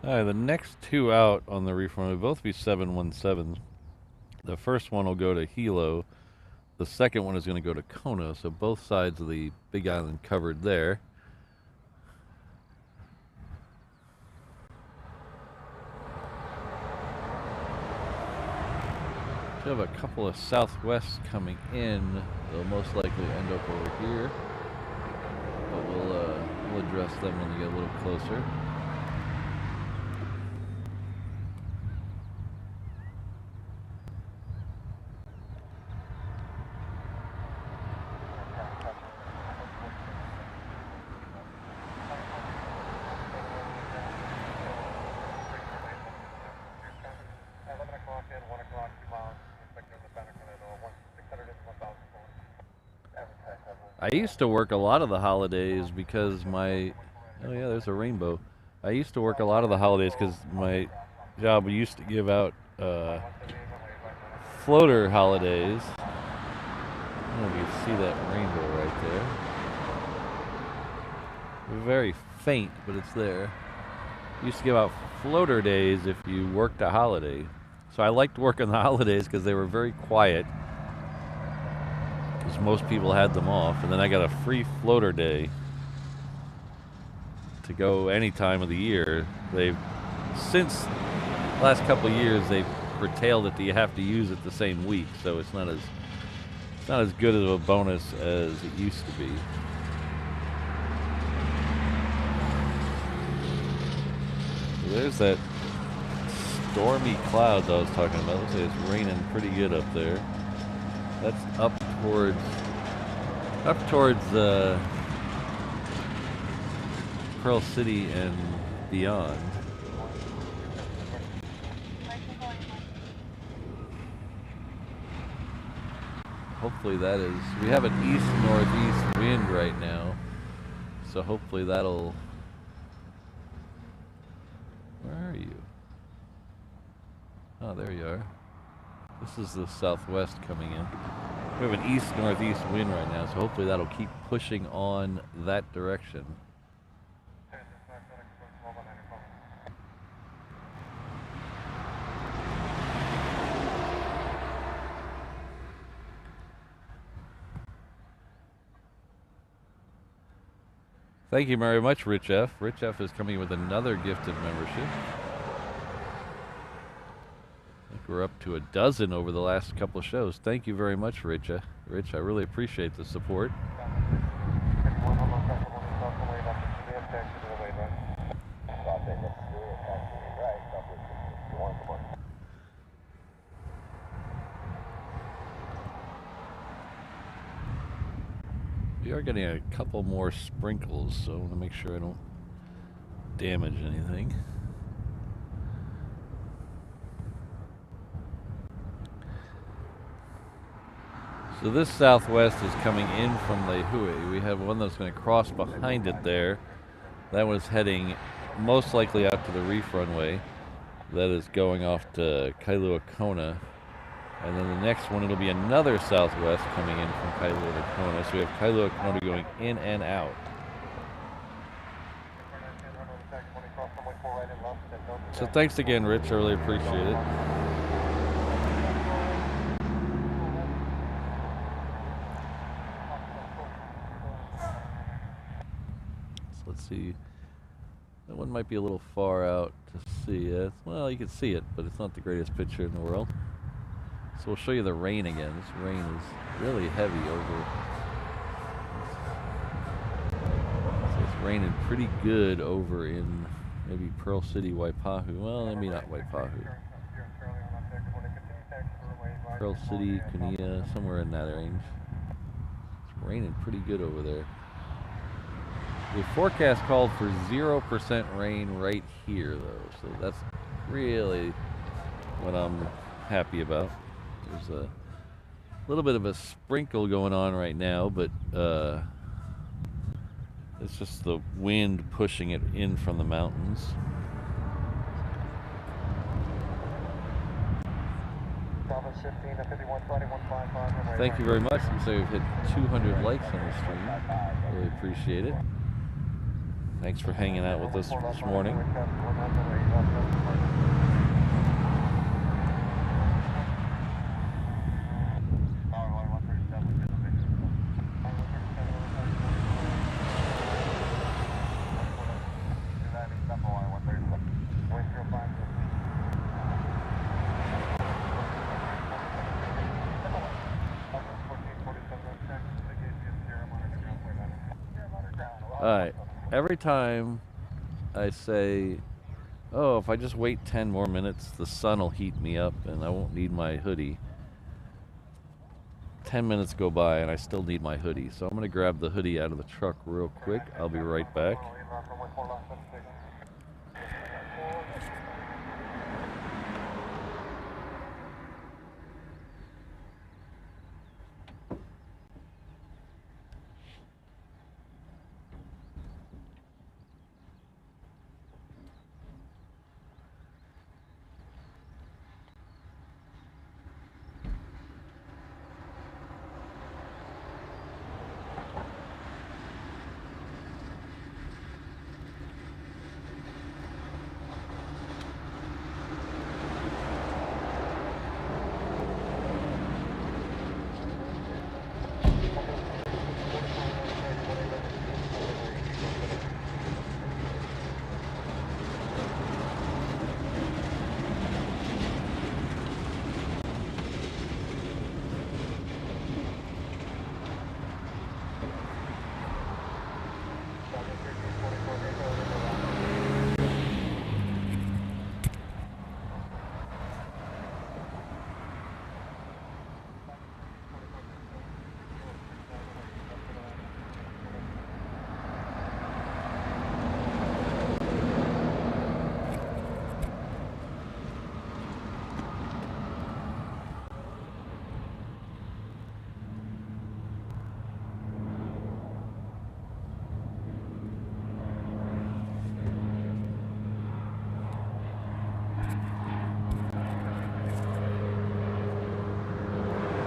The next two out on the reform will both be 717s. The first one will go to Hilo. The second one is going to go to Kona, so both sides of the Big Island covered there. We have a couple of Southwests coming in. They'll most likely end up over here, but we'll address them when they get a little closer. I used to work a lot of the holidays because my, oh yeah, there's a rainbow. I used to work a lot of the holidays because my job used to give out floater holidays. I don't know if you can see that rainbow right there. Very faint, but it's there. Used to give out floater days if you worked a holiday. So I liked working the holidays because they were very quiet. Because most people had them off, and then I got a free floater day to go any time of the year. They've, since the last couple of years, they've curtailed it that you have to use it the same week, so it's not as good of a bonus as it used to be. So there's that stormy clouds I was talking about. Looks like it's raining pretty good up there. That's up towards Pearl City and beyond. Hopefully that is, we have an east-northeast wind right now, so hopefully that'll, where are you? Oh, there you are. This is the southwest coming in. We have an east-northeast wind right now, so hopefully that'll keep pushing on that direction. Thank you very much, Rich F. Rich F is coming with another gifted membership. We're up to a dozen over the last couple of shows. Thank you very much, Rich. Rich, I really appreciate the support. We are getting a couple more sprinkles, so I want to make sure I don't damage anything. So this southwest is coming in from Lehue. We have one that's going to cross behind it there. That one's heading most likely out to the reef runway. That is going off to Kailua Kona. And then the next one, it'll be another southwest coming in from Kailua to Kona. So we have Kailua Kona going in and out. So thanks again, Rich. I really appreciate it. So let's see. That one might be a little far out to see it. Well, you can see it, but it's not the greatest picture in the world. So we'll show you the rain again. This rain is really heavy over. So it's raining pretty good over in maybe Pearl City, Waipahu. Well, maybe not Waipahu. Pearl City, Kunia, somewhere in that range. It's raining pretty good over there. The forecast called for 0% rain right here, though, so that's really what I'm happy about. There's a little bit of a sprinkle going on right now, but it's just the wind pushing it in from the mountains. Thank you very much. So we've hit 200 likes on the stream. Really appreciate it. Thanks for hanging out with us this morning. Alright, every time I say, oh, if I just wait 10 more minutes, the sun will heat me up and I won't need my hoodie. 10 minutes go by and I still need my hoodie. So I'm going to grab the hoodie out of the truck real quick. I'll be right back.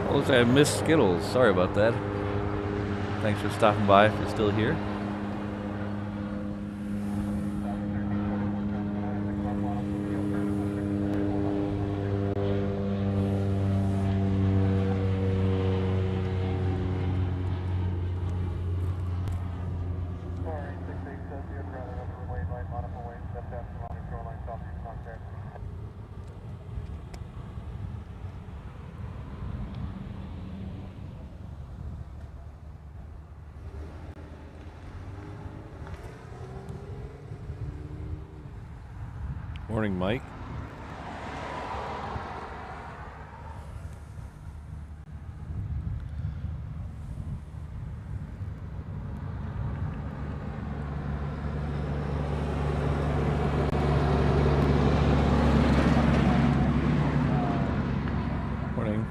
Looks like I missed Skittles. Sorry about that. Thanks for stopping by if you're still here. Morning, Mike. Morning.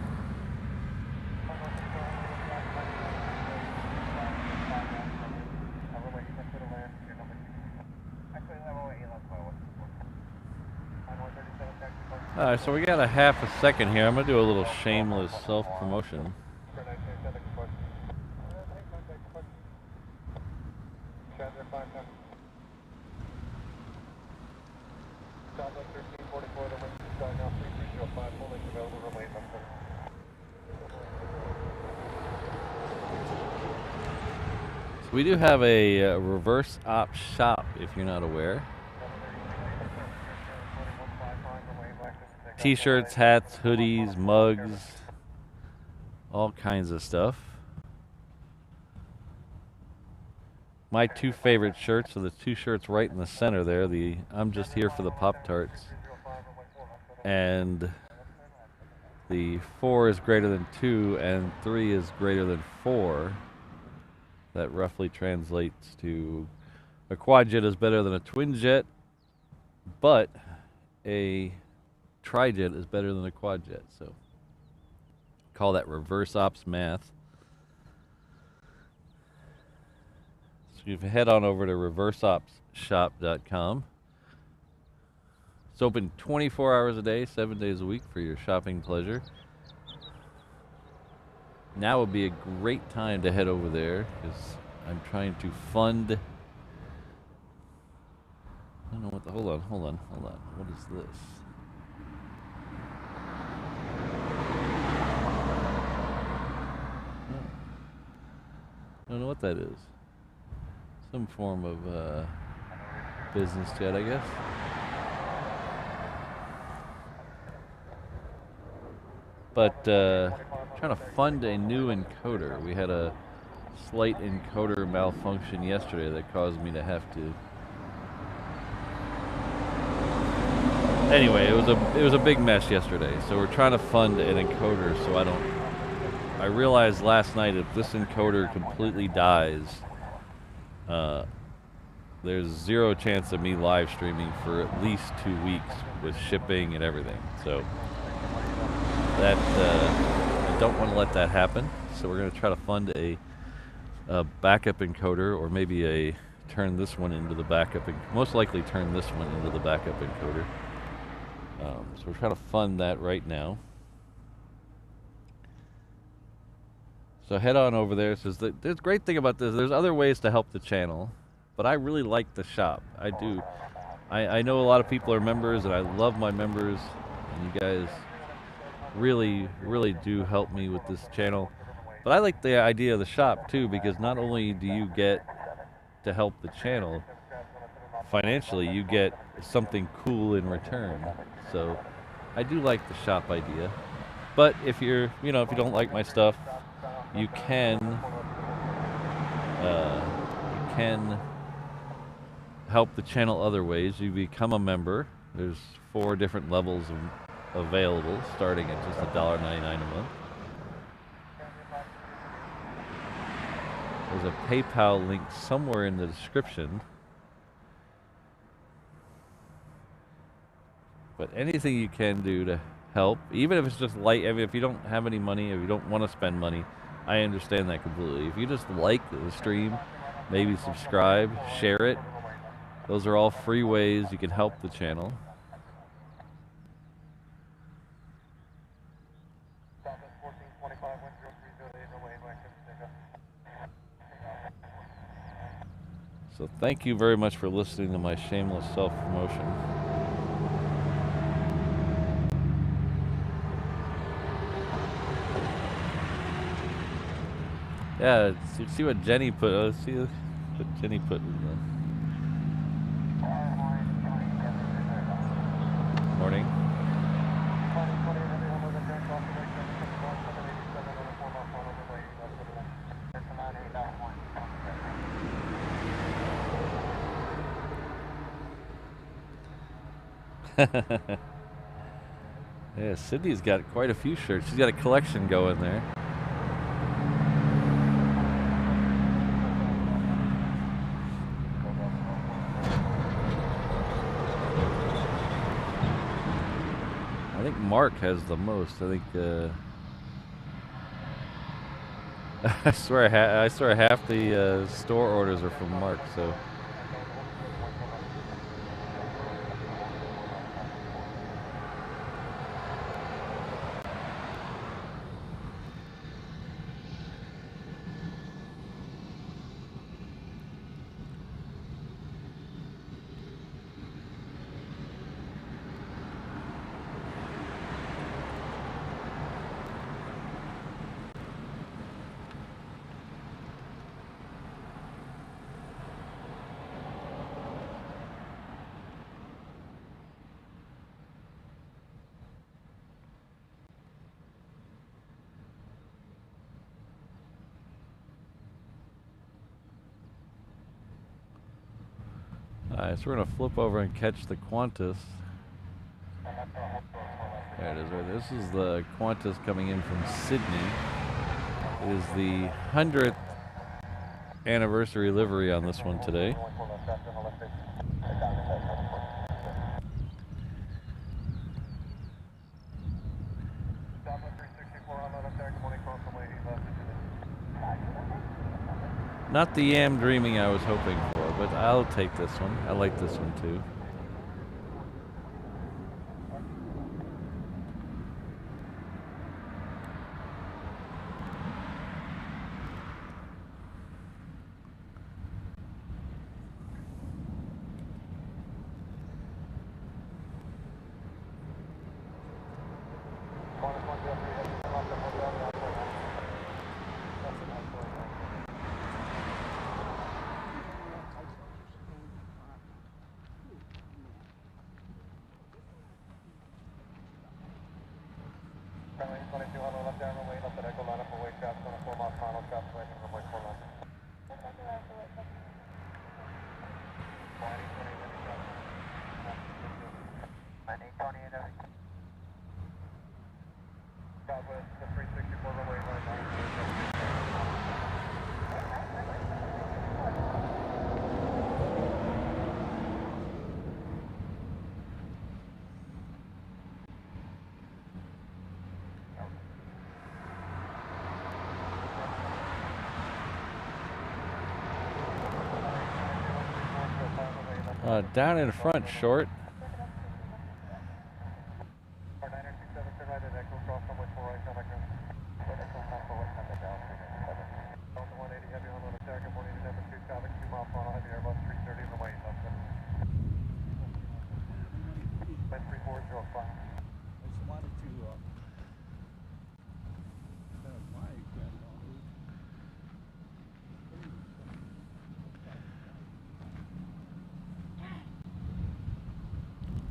Alright, so we got a half a second here. I'm going to do a little shameless self-promotion. So we do have a reverse op shop, if you're not aware. T-shirts, hats, hoodies, mugs, all kinds of stuff. My two favorite shirts are the two shirts right in the center there. The I'm just here for the Pop-Tarts. And the 4 is greater than 2 and 3 is greater than 4. That roughly translates to a quad jet is better than a twin jet, but a tri-jet is better than a quad jet. So call that reverse ops math. So you head on over to reverseopsshop.com. It's open 24 hours a day, 7 days a week for your shopping pleasure. Now would be a great time to head over there because I'm trying to fund. I don't know what the. Hold on. What is this? I don't know what that is. Some form of business jet, I guess. But trying to fund a new encoder. We had a slight encoder malfunction yesterday that caused me to have to. Anyway, it was a big mess yesterday. So we're trying to fund an encoder so I realized last night if this encoder completely dies, there's zero chance of me live streaming for at least 2 weeks with shipping and everything. So that I don't want to let that happen. So we're going to try to fund a backup encoder, or maybe turn this one into the backup. Most likely turn this one into the backup encoder. So we're trying to fund that right now. So head on over there. There's a great thing about this. There's other ways to help the channel, but I really like the shop. I do. I know a lot of people are members, and I love my members, and you guys really, really do help me with this channel. But I like the idea of the shop too, because not only do you get to help the channel financially, you get something cool in return. So I do like the shop idea. But if you're, if you don't like my stuff, you can help the channel other ways. You become a member. There's 4 different levels available, starting at just $1.99 a month. There's a PayPal link somewhere in the description. But anything you can do to help, even if it's just like, if you don't have any money, if you don't want to spend money, I understand that completely. If you just like the stream, maybe subscribe, share it. Those are all free ways you can help the channel. So thank you very much for listening to my shameless self-promotion. Yeah, see what Jenny put. Let's see what Jenny put in the morning. Yeah, Sydney's got quite a few shirts. She's got a collection going there. I think Mark has the most. I think I swear half the store orders are from Mark. So. Alright, so we're going to flip over and catch the Qantas. There it is, right there. This is the Qantas coming in from Sydney. It is the 100th anniversary livery on this one today. Not the yam dreaming I was hoping for, but I'll take this one. I like this one too. Down in front, short.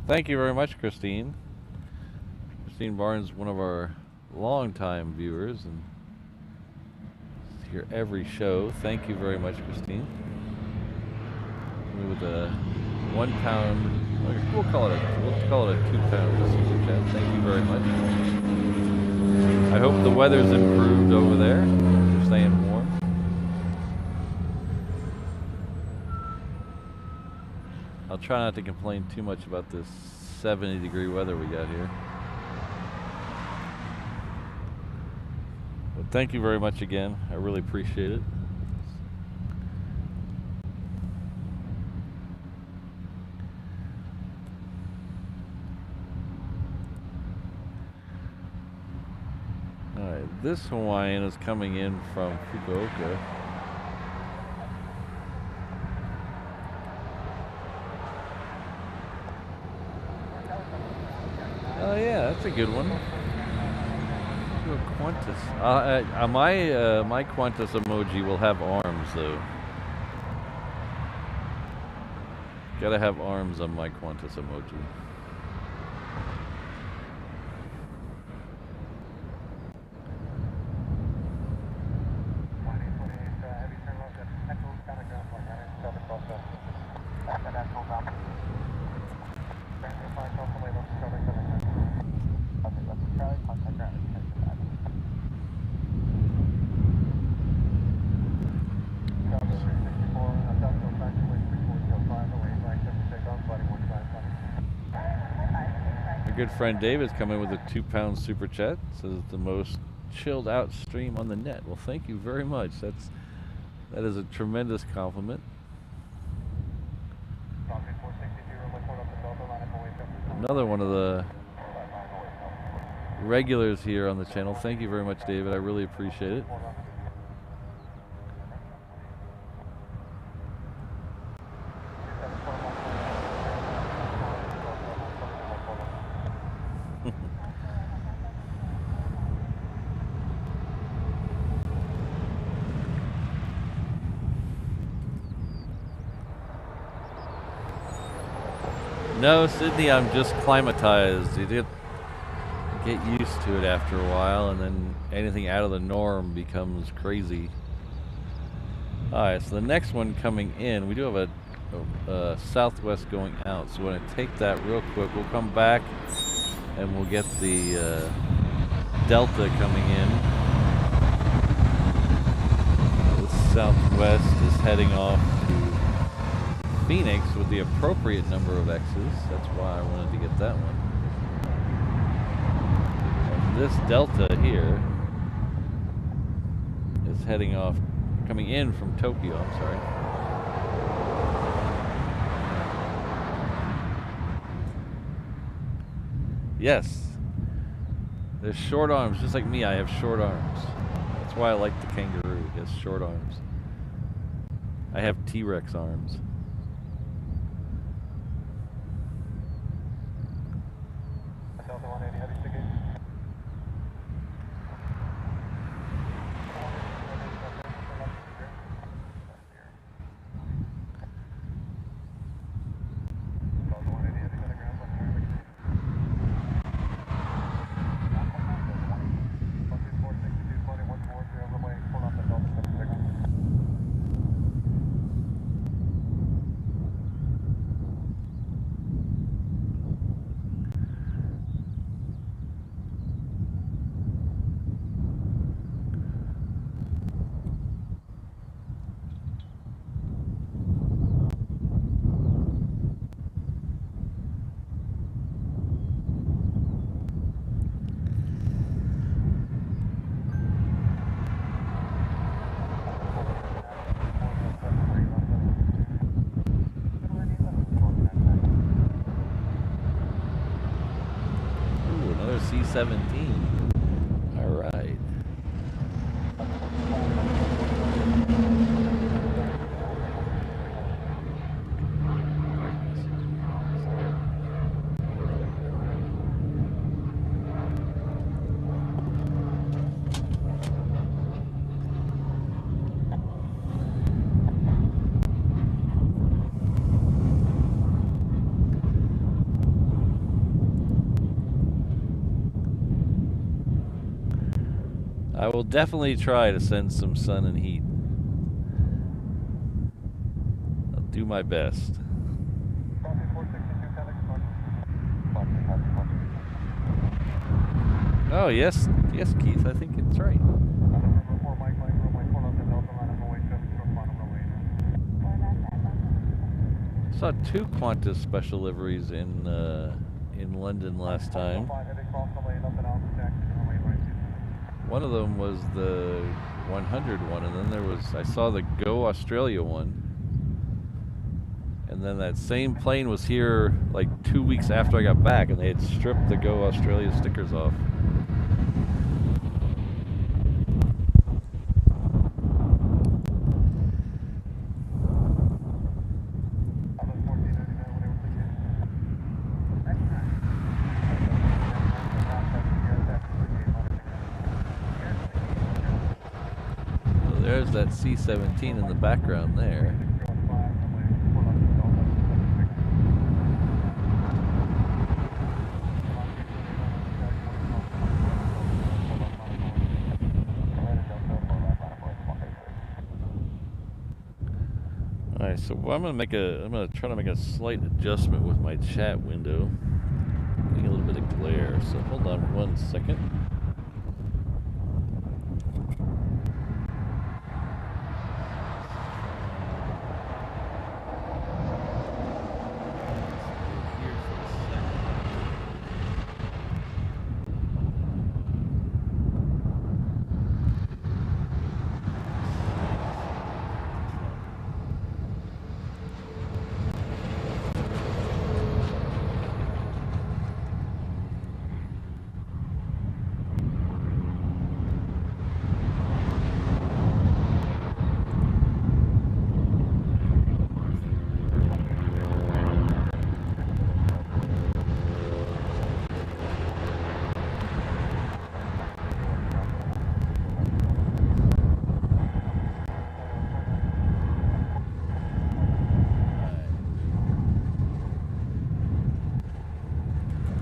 Thank you very much, Christine. Christine Barnes, one of our longtime viewers, and is here every show. Thank you very much, Christine. With a £1, we'll call it a £2 super chat. Thank you very much. I hope the weather's improved over there. You're staying warm. I'll try not to complain too much about this 70-degree weather we got here. But thank you very much again. I really appreciate it. Alright, this Hawaiian is coming in from Fukuoka. Oh yeah, that's a good one. Qantas. My Qantas emoji will have arms though. Gotta have arms on my Qantas emoji. Good friend David's coming with a £2 super chat. Says it's the most chilled out stream on the net. Well, thank you very much. That is a tremendous compliment. Another one of the regulars here on the channel. Thank you very much, David. I really appreciate it. No, Sydney, I'm just climatized. You get used to it after a while, and then anything out of the norm becomes crazy. Alright, so the next one coming in, we do have a southwest going out. So we're going to take that real quick. We'll come back and we'll get the Delta coming in. This southwest is heading off to Phoenix with the appropriate number of X's. That's why I wanted to get that one. And this Delta here is heading off, coming in from Tokyo, I'm sorry. Yes, there's short arms, just like me. I have short arms. That's why I like the kangaroo. He has short arms. I have T-Rex arms. Delta 180, heavy ticket. C-17. All right. I will definitely try to send some sun and heat. I'll do my best. Oh, yes, yes, Keith, I think it's right. I saw 2 Qantas special liveries in London last time. One of them was the 100 one, and then there was, I saw the Go Australia one. And then that same plane was here like 2 weeks after I got back, and they had stripped the Go Australia stickers off. There's that C-17 in the background there. Alright, so I'm gonna try to make a slight adjustment with my chat window. Getting a little bit of glare, so hold on 1 second.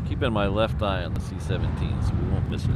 Keeping my left eye on the C-17 so we won't miss it.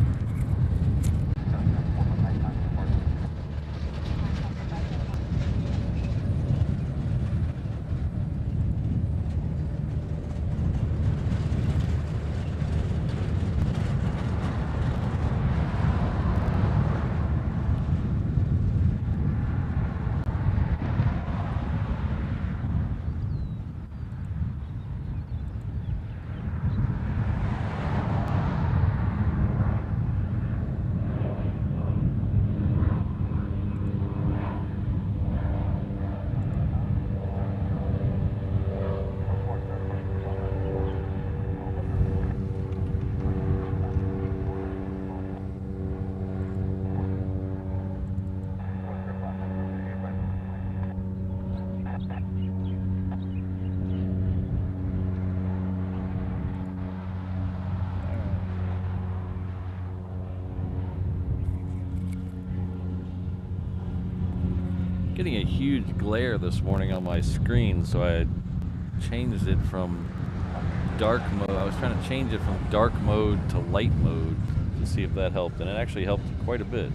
getting a huge glare this morning on my screen, so I had changed it from dark mode. I was trying to change it from dark mode to light mode to see if that helped, and it actually helped quite a bit.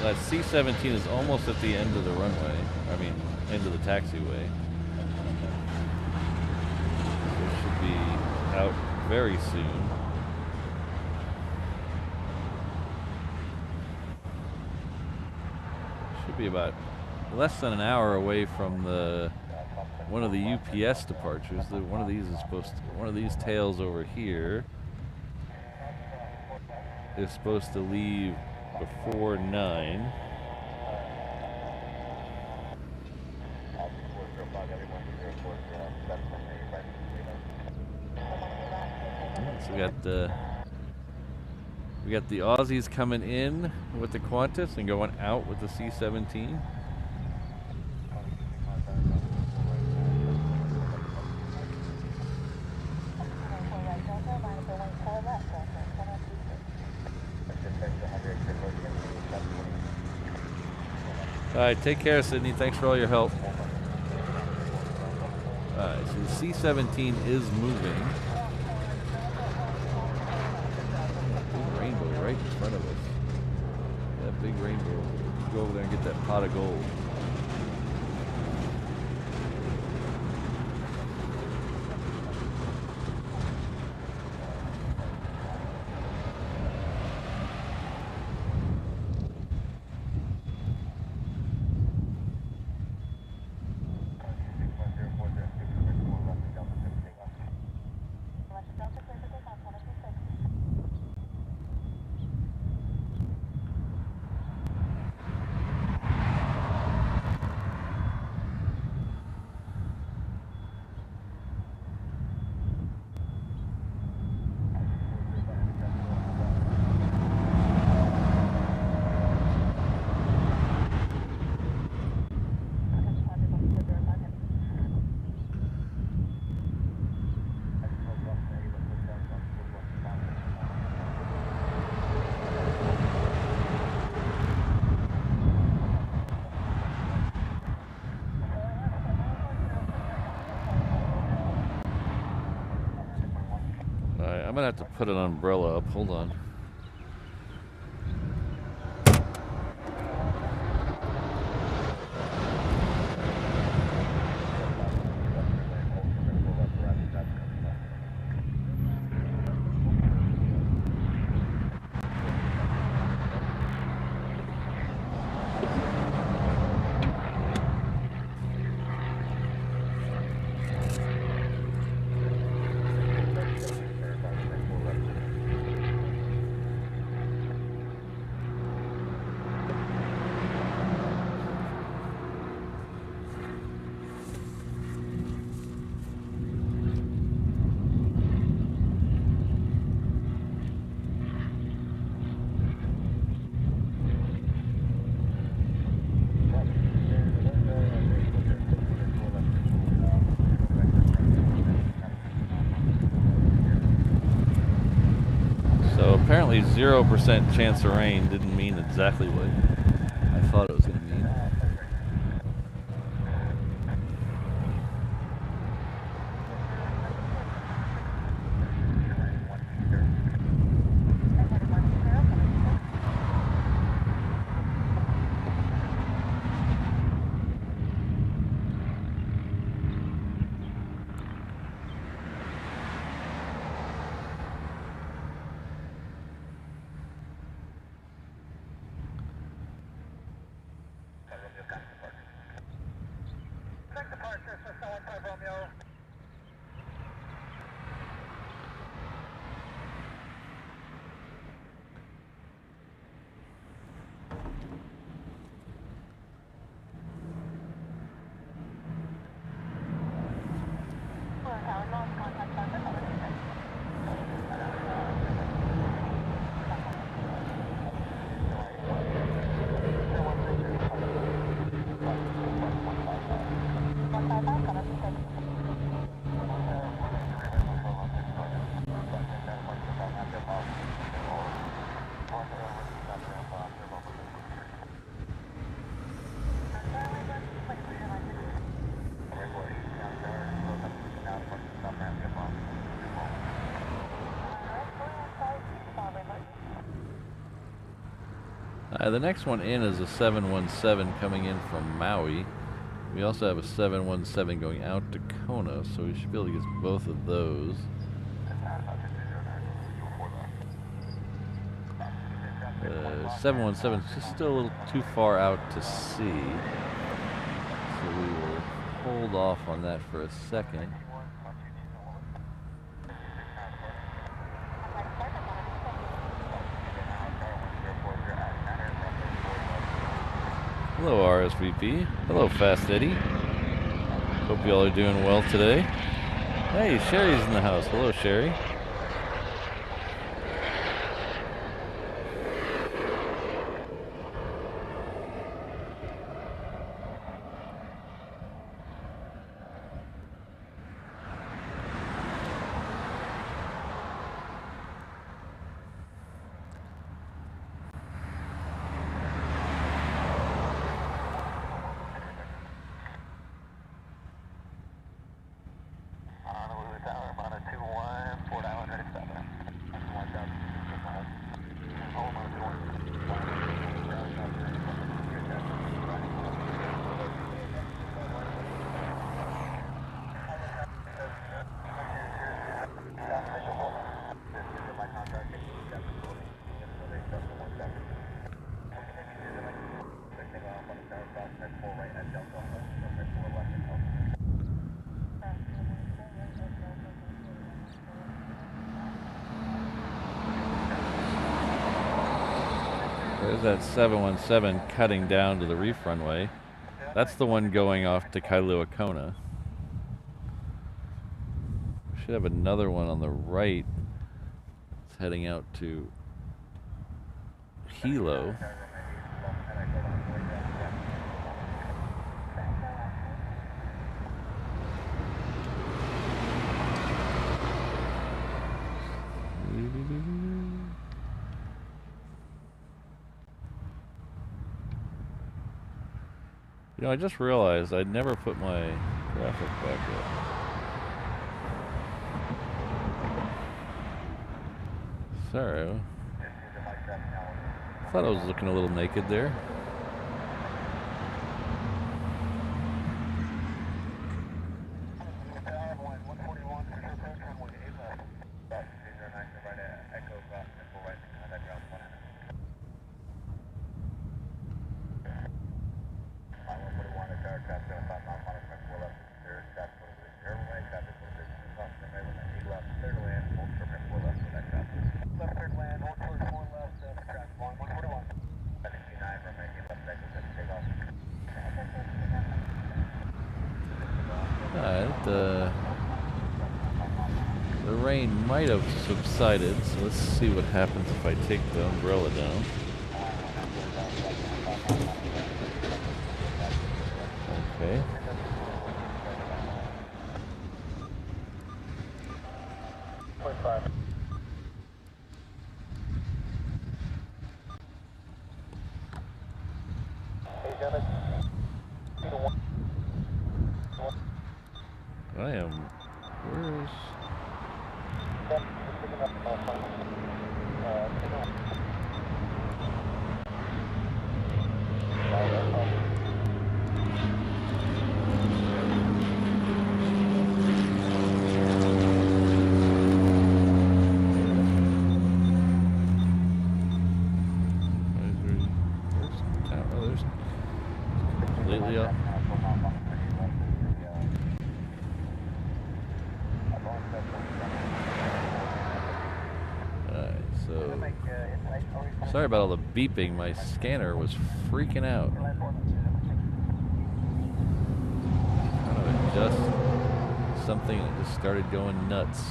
That C-17 is almost at the end of the runway. I mean, end of the taxiway. So it should be out very soon. Should be about less than an hour away from the one of the UPS departures. One of these is one of these tails over here is supposed to leave before 9. So we got the Aussies coming in with the Qantas and going out with the C-17. All right, take care, Sydney. Thanks for all your help. All right, so the C-17 is moving. Big rainbow right in front of us. That big rainbow. Let's go over there and get that pot of gold. I'm gonna have to put an umbrella up. Hold on. Apparently 0% chance of rain didn't mean exactly what I thought it was going to mean. The next one in is a 717 coming in from Maui. We also have a 717 going out to Kona, so we should be able to get both of those. 717 is just still a little too far out to see, so we will hold off on that for a second. Hello RSVP. Hello Fast Eddie. Hope you all are doing well today. Hey, Sherry's in the house. Hello Sherry. There's that 717 cutting down to the reef runway. That's the one going off to Kailua Kona. We should have another one on the right. It's heading out to Hilo. You know, I just realized I'd never put my graphic back up. Sorry. I thought I was looking a little naked there. The rain might have subsided, so let's see what happens if I take the umbrella down. Okay. I am. Where's... completely up. Sorry about all the beeping, my scanner was freaking out. Trying to adjust something and it just started going nuts.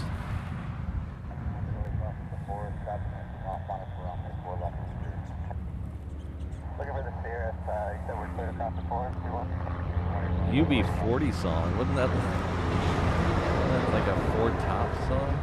UB40 song, wasn't that like a Ford Top song?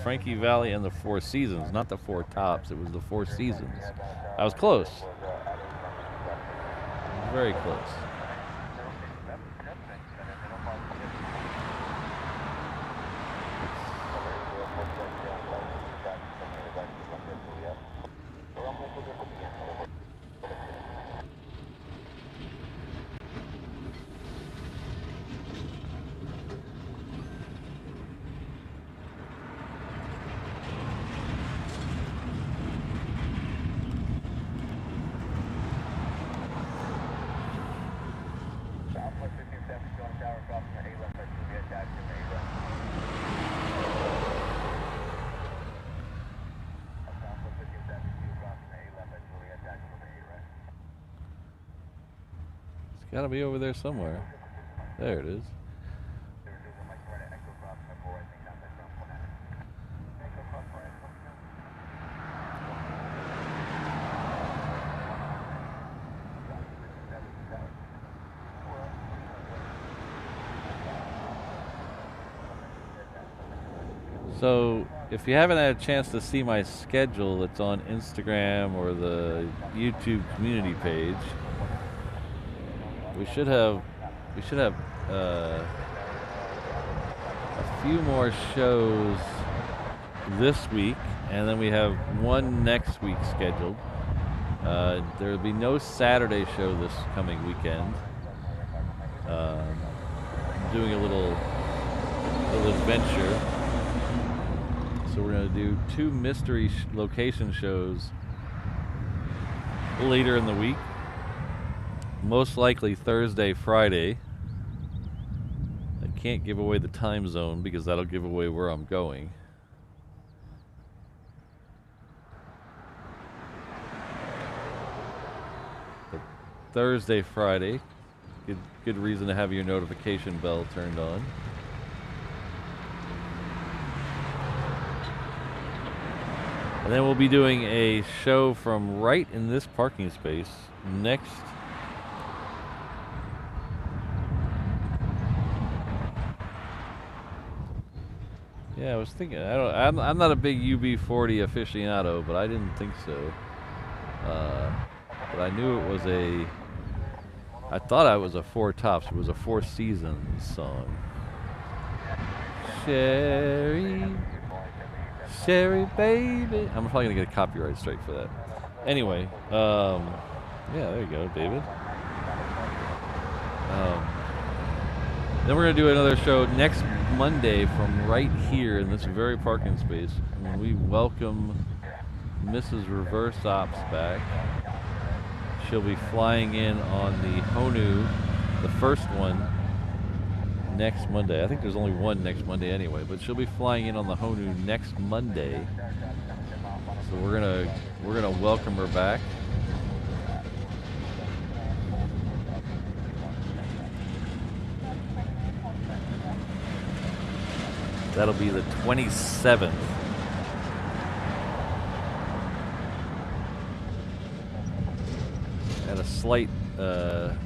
Frankie Valley and the Four Seasons, not the Four Tops. It was the Four Seasons. I was close. Very close. Gotta be over there somewhere. There it is. So, if you haven't had a chance to see my schedule, it's on Instagram or the YouTube community page. We should have a few more shows this week, and then we have one next week scheduled. There will be no Saturday show this coming weekend. I'm doing a little adventure, so we're going to do 2 mystery location shows later in the week. Most likely Thursday, Friday. I can't give away the time zone because that'll give away where I'm going. But Thursday, Friday. Good reason to have your notification bell turned on. And then we'll be doing a show from right in this parking space next. Yeah, I was thinking. I'm not a big UB40 aficionado, but I didn't think so. But I knew it was a. I thought it was a Four Tops. It was a Four Seasons song. Sherry, Sherry, baby. I'm probably gonna get a copyright strike for that. Anyway, yeah, there you go, David. Then we're gonna do another show next Monday from right here in this very parking space, and we welcome Mrs. Reverse Ops back. She'll be flying in on the Honu, the first one, next Monday. I think there's only one next Monday anyway, but she'll be flying in on the Honu next Monday. So we're gonna welcome her back. That'll be the 27th. Had a slight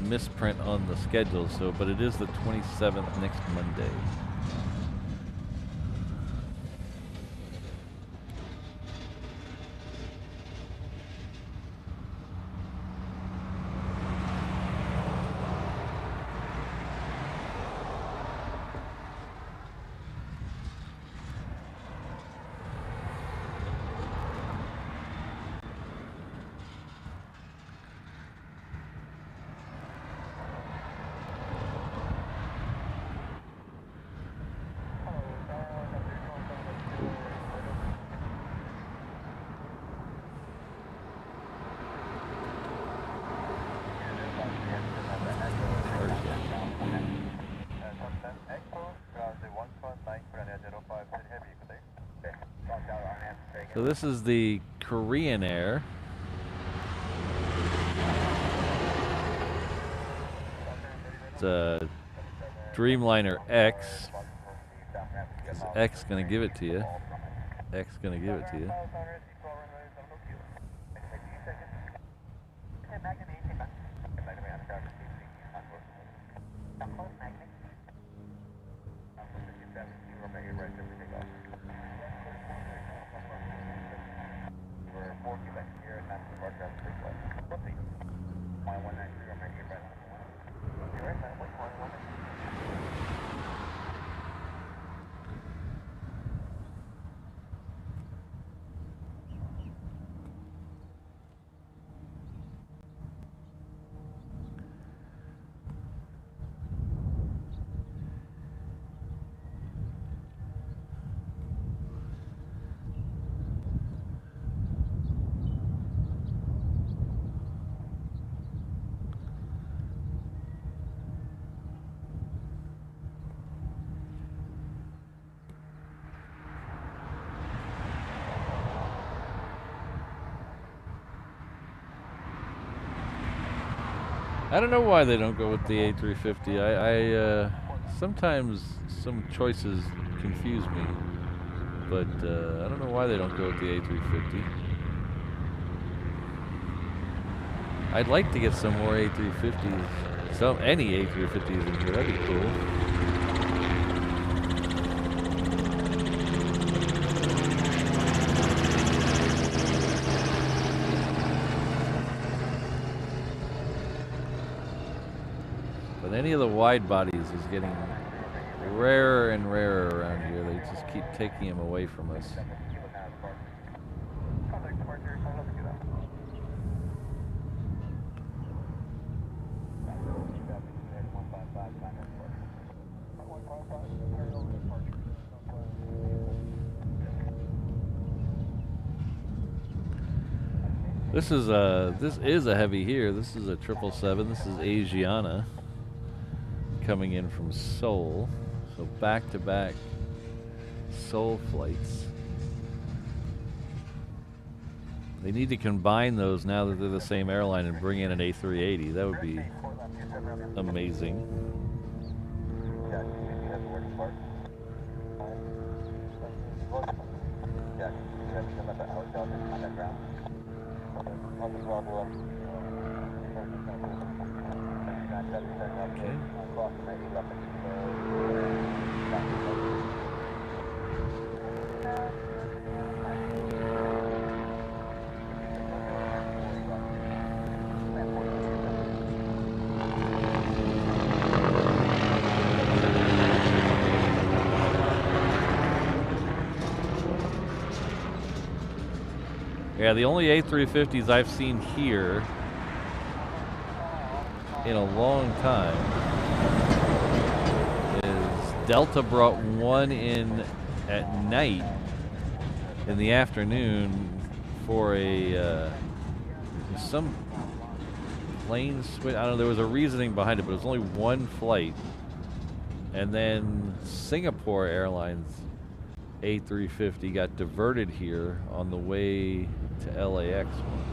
misprint on the schedule, but it is the 27th next Monday. So this is the Korean Air. It's a Dreamliner X. X gonna give it to you. X gonna give it to you. I don't know why they don't go with the A350. Sometimes some choices confuse me, but I don't know why they don't go with the A350. I'd like to get some more A350s, any A350s in here. That'd be cool. But any of the wide bodies is getting rarer and rarer around here. They just keep taking them away from us. This is a heavy here. This is a 777. This is Asiana coming in from Seoul. So back-to-back Seoul flights. They need to combine those now that they're the same airline and bring in an A380. That would be amazing. Yeah, the only A350s I've seen here in a long time is Delta brought one in at night in the afternoon for a some plane switch. I don't know, there was a reasoning behind it, but it was only one flight. And then Singapore Airlines A350 got diverted here on the way to LAX once.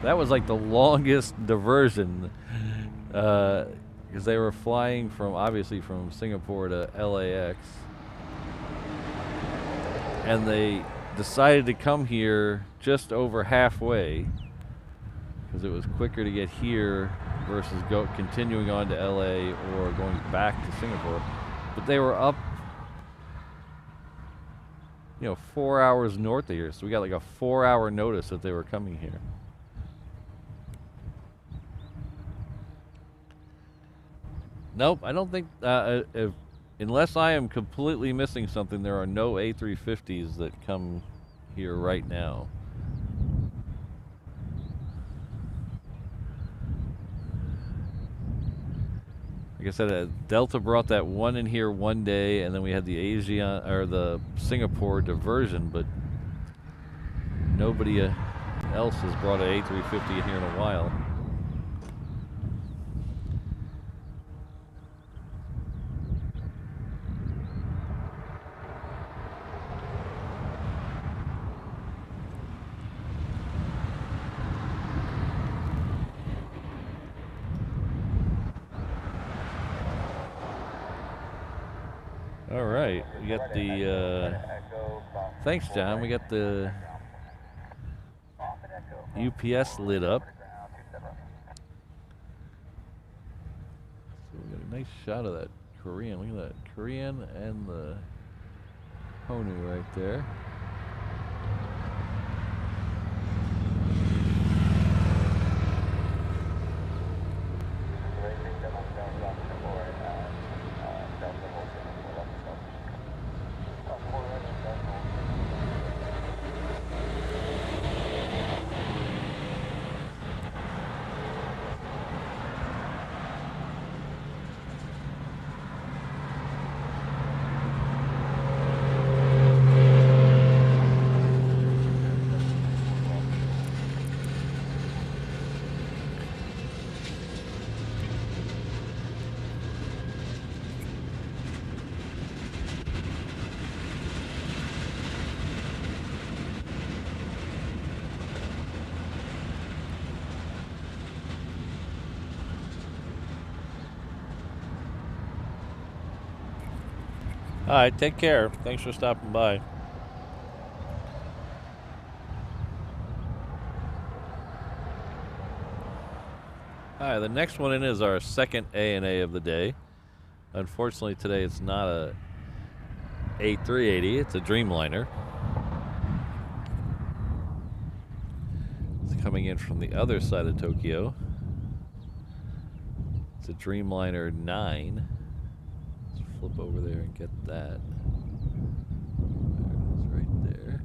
That was like the longest diversion because they were flying obviously from Singapore to LAX, and they decided to come here just over halfway because it was quicker to get here versus continuing on to LA or going back to Singapore. But they were up, 4 hours north of here, so we got like a 4-hour notice that they were coming here. Nope, I don't think, unless I am completely missing something, there are no A350s that come here right now. Like I said, Delta brought that one in here one day, and then we had the Asiana or the Singapore diversion, but nobody else has brought an A350 in here in a while. All right, we got the, thanks John, we got the UPS lit up. So we got a nice shot of that Korean, look at that, Korean and the Honu right there. All right, take care. Thanks for stopping by. All right, the next one in is our second ANA of the day. Unfortunately, today it's not a A380, it's a Dreamliner. It's coming in from the other side of Tokyo. It's a Dreamliner 9. Let's flip over there and get that. There it is right there.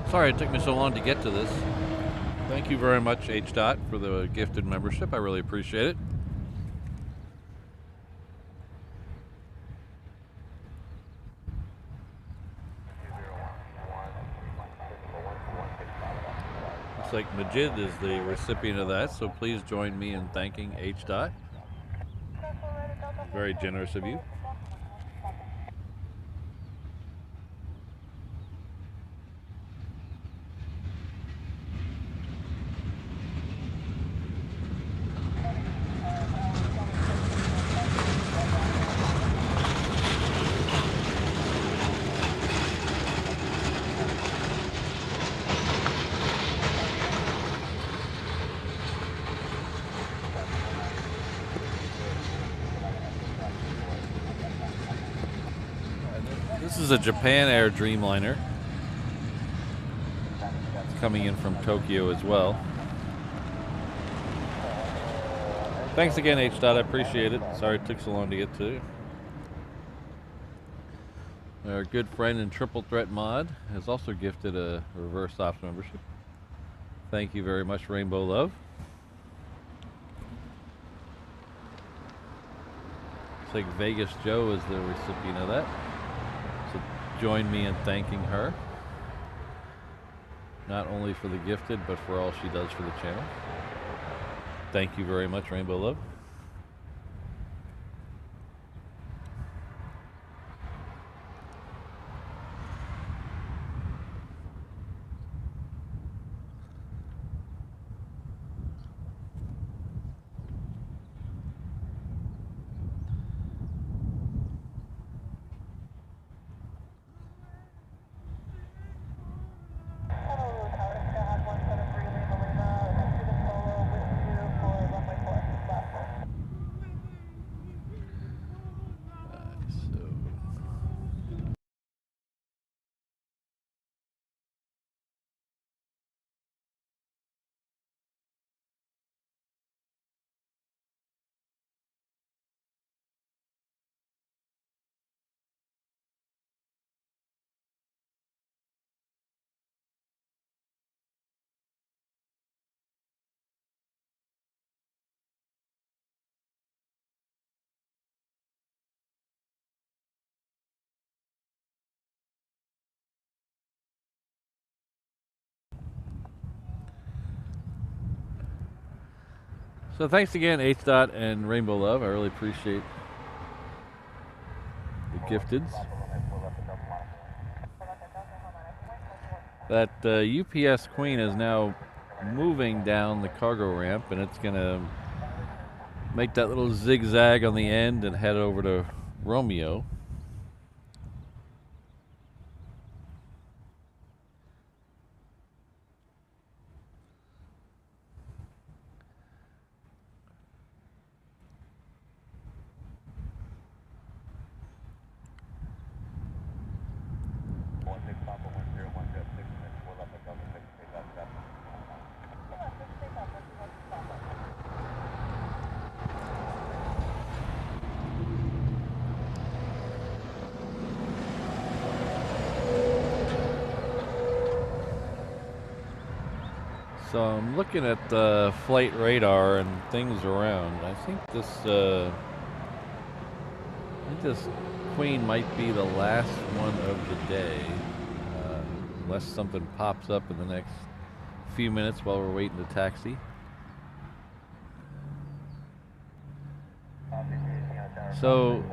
Sorry it took me so long to get to this. Thank you very much, H. for the gifted membership. I really appreciate it. Looks like Majid is the recipient of that, so please join me in thanking H. Very generous of you. This is a Japan Air Dreamliner. It's coming in from Tokyo as well. Thanks again, H. I appreciate it. Sorry it took so long to get to. Our good friend in Triple Threat Mod has also gifted a reverse ops membership. Thank you very much, Rainbow Love. Looks like Vegas Joe is the recipient of that. So join me in thanking her. Not only for the gifted, but for all she does for the channel. Thank you very much, Rainbow Love. Honolulu Tower, Skyhawk 173 Lima Lima, to the solo with you for runway 4, last one. So thanks again, H. and Rainbow Love. I really appreciate the gifteds. That UPS Queen is now moving down the cargo ramp, and it's gonna make that little zigzag on the end and head over to Romeo. So I'm looking at the flight radar and things around. I think this Queen might be the last one of the day, unless something pops up in the next few minutes while we're waiting to taxi. So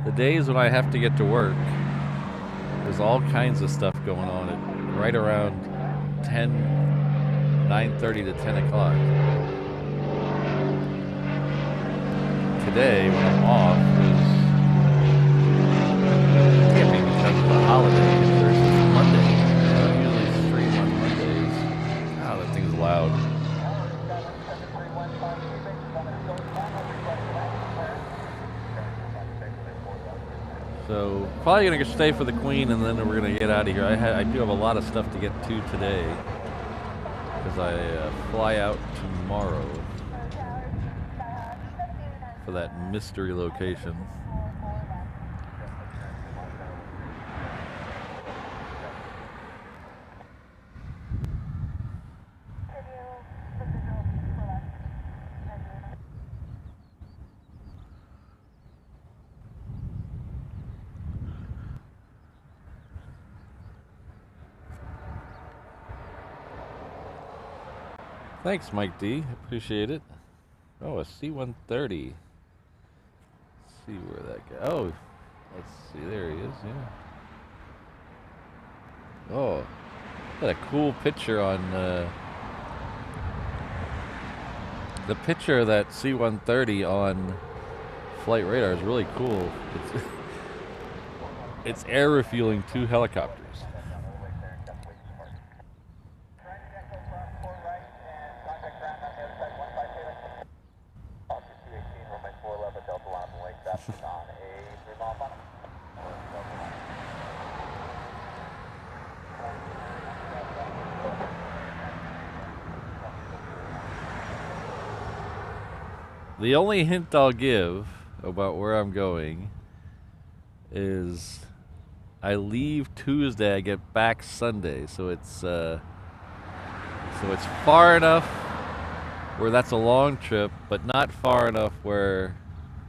the days when I have to get to work, there's all kinds of stuff going on at right around 9:30 to 10 o'clock. Today, when I'm off, can't be because of the holiday. There's Monday. Usually stream on Mondays. Oh, that thing's loud. So probably gonna stay for the Queen, and then we're gonna get out of here. I do have a lot of stuff to get to today because I fly out tomorrow for that mystery location. Thanks, Mike D. Appreciate it. Oh, a C-130. Let's see where that guy. Oh, let's see. There he is. Yeah. Oh, got a cool picture on the picture of that C-130 on flight radar is really cool. It's air refueling 2 helicopters. The only hint I'll give about where I'm going is I leave Tuesday, I get back Sunday, so it's far enough where that's a long trip, but not far enough where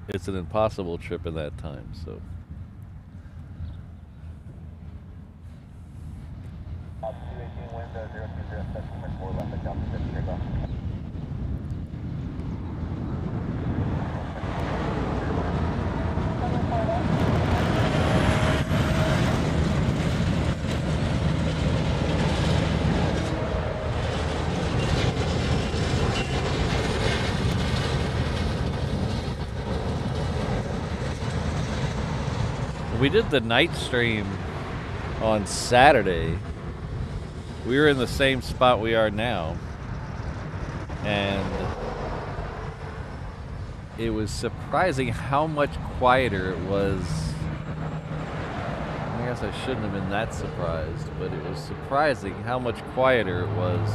it's an impossible trip in that time. So. We did the night stream on Saturday. We were in the same spot we are now, and it was surprising how much quieter it was. I guess I shouldn't have been that surprised, but it was surprising how much quieter it was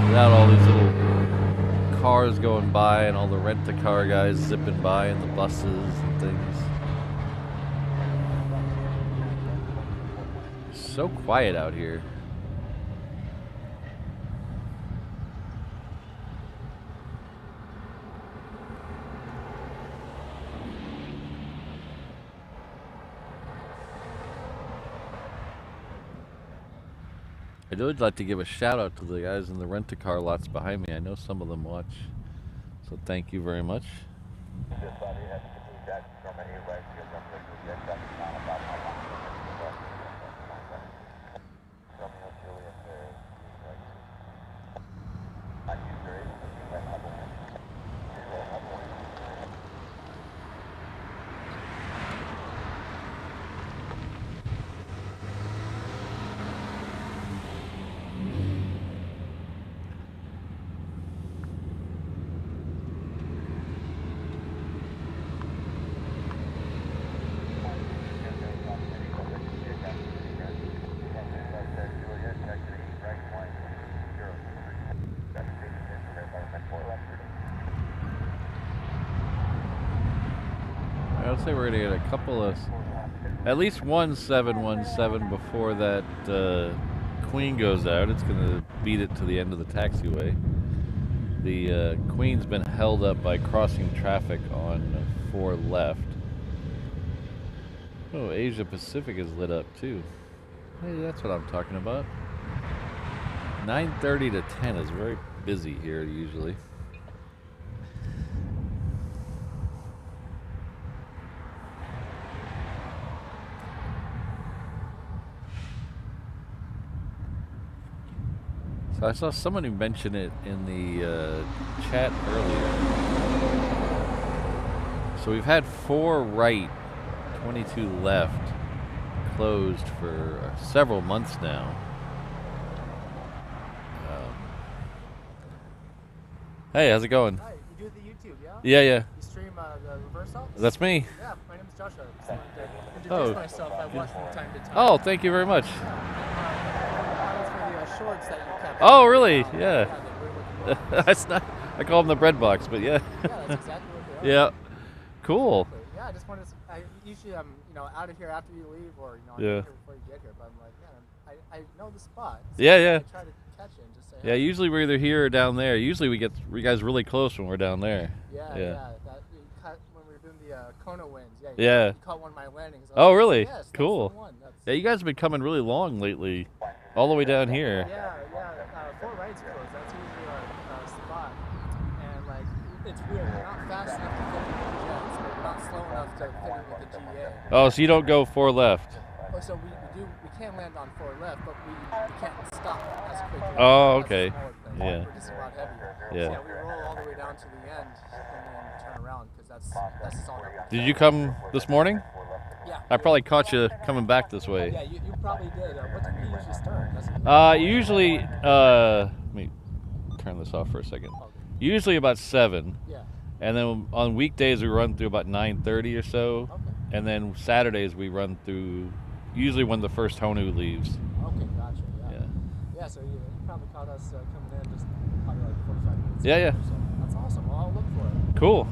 without all these little cars going by and all the rent-a-car guys zipping by and the buses and things. So quiet out here. I would like to give a shout out to the guys in the rent-a-car lots behind me. I know some of them watch, so thank you very much. I'd say we're gonna get a couple of, at least one 717 before that Queen goes out. It's gonna beat it to the end of the taxiway. The Queen's been held up by crossing traffic on 4 left. Oh, Asia Pacific is lit up too. Hey, that's what I'm talking about. 9:30 to 10 is very busy here usually. So I saw somebody mention it in the chat earlier. So we've had 4 right, 22 left, closed for several months now. Hey, how's it going? Hi, you do the YouTube, yeah? Yeah, yeah. You stream the reverse ops? That's me. Yeah, my name is Joshua. I just wanted to introduce myself. I watch from time to time. Oh, thank you very much. That was for the shorts that you kept. Oh, really? Yeah. Yeah, they were That's not. I call them the bread box, but yeah. Yeah, that's exactly what they are. Yeah. Cool. Exactly. Yeah, I just wanted to. Usually I'm, out of here after you leave, or I'm Yeah. here before you get here. But I'm like, man, I know the spot. So Yeah, yeah. I try to catch it and just say. Yeah, hey. usually we're either here or down there. Usually we get you guys really close when we're down there. Yeah. That you caught when we were doing the Kona winds. Yeah. Yeah. You caught one of my landings. I was Oh, like, really? Yes, that's Cool. the one. That's, Yeah, you guys have been coming really long lately, all the way down here. Yeah. 4 rides close because that's usually our spot. And like, it's weird. We're not fast enough to fit with the jets, but we're not slow enough to fit it with the GA. Oh, so you don't go 4 left. Oh, so we can land on 4 left, but we can't stop as quickly. Oh, as okay. the smaller planes. Yeah. We're just a lot heavier. Yeah. So yeah, we roll all the way down to the end and then turn around because that's just all that we Did you come this morning? Yeah. I probably caught you coming back this way. Yeah, you probably did. What time do you usually start? Usually, let me turn this off for a second. Okay. Usually about 7. Yeah. And then on weekdays we run through about 9:30 or so. Okay. And then Saturdays we run through usually when the first Honu leaves. Okay, gotcha. Yeah. Yeah. Yeah, so you probably caught us coming in just probably like 45 minutes. Yeah, ago, yeah. So that's awesome. Well, I'll look for it. Cool. All right,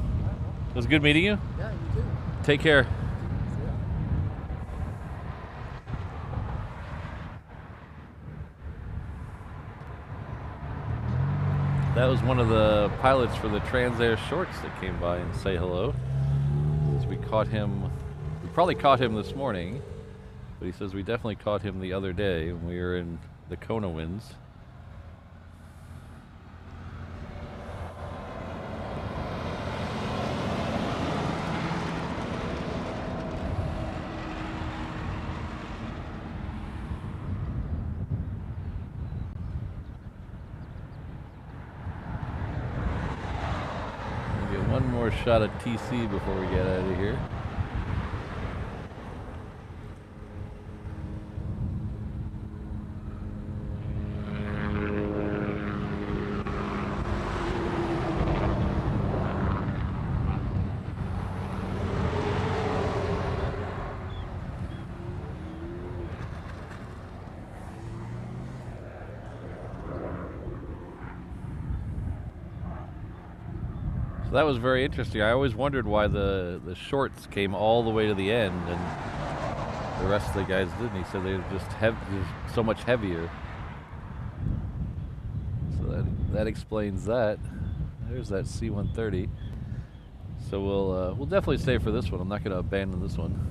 well, It was good meeting you. yeah, you too. Take care. See ya. That was one of the pilots for the Transair shorts that came by and say hello. As we caught him, we probably caught him this morning, but he says we definitely caught him the other day when we were in the Kona winds. One more shot of TC before we get out of here. So that was very interesting. I always wondered why the shorts came all the way to the end and the rest of the guys didn't. He said they were just so much heavier. So that explains that. There's that C-130. So we'll definitely stay for this one. I'm not going to abandon this one.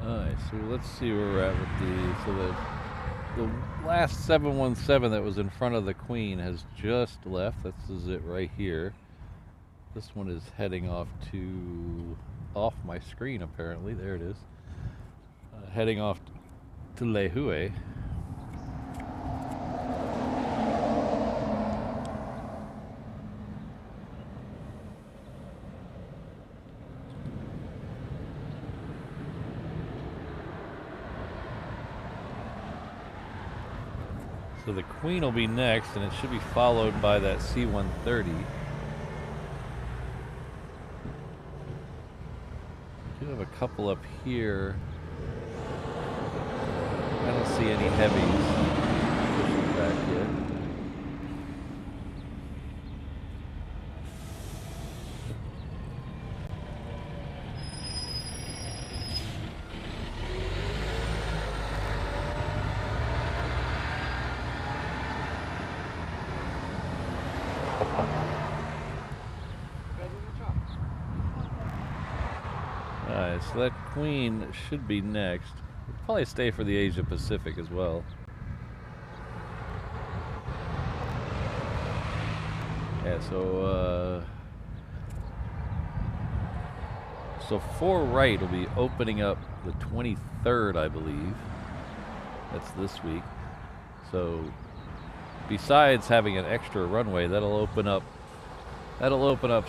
Alright, so let's see where we're at with the last 717 that was in front of the Queen has just left. This is it right here. This one is heading off my screen apparently. There it is. Heading off to Lehue. So the Queen will be next, and it should be followed by that C-130. We do have a couple up here. I don't see any heavies pushing back yet. Alright, so that Queen should be next. We'll probably stay for the Asia Pacific as well. Yeah, so 4 right will be opening up the 23rd, I believe. That's this week. So besides having an extra runway, that'll open up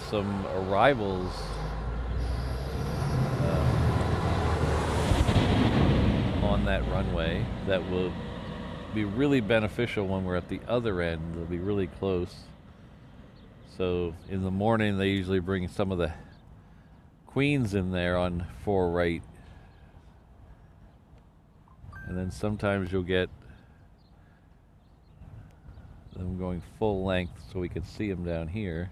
some arrivals on that runway that will be really beneficial when we're at the other end. They'll be really close. So in the morning they usually bring some of the Queens in there on 4 right, and then sometimes you'll get I'm going full length so we could see him down here.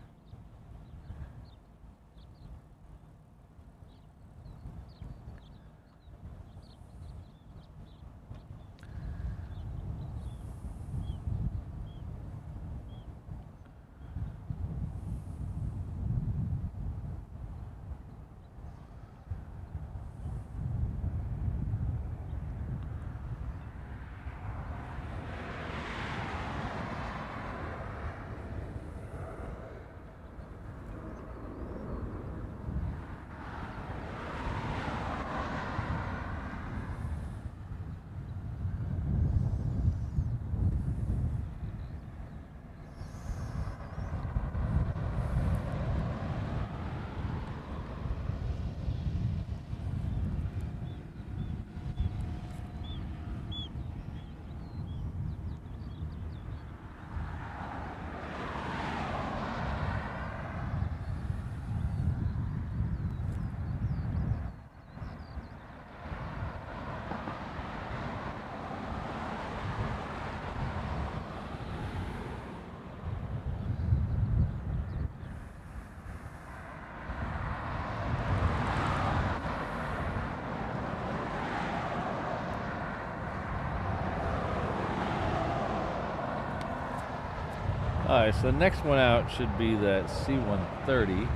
Alright, so the next one out should be that C-130.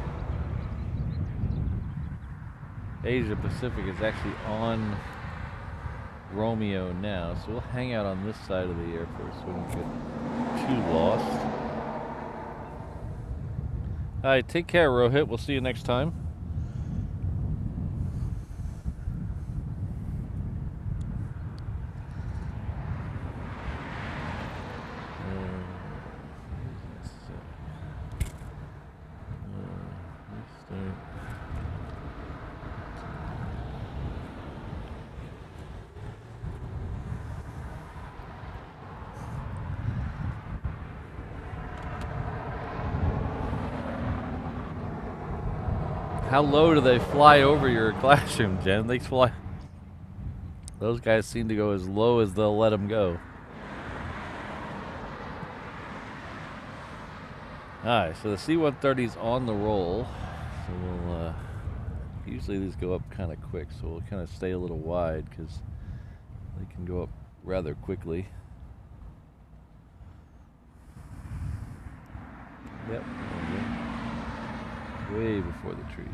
Asia Pacific is actually on Romeo now, so we'll hang out on this side of the airport so we don't get too lost. Alright, take care, Rohit. We'll see you next time. How low do they fly over your classroom, Jen? They fly. Those guys seem to go as low as they'll let them go. Alright, so the C-130's on the roll. So we'll, usually these go up kind of quick, so we'll kind of stay a little wide because they can go up rather quickly. Yep. Way before the trees.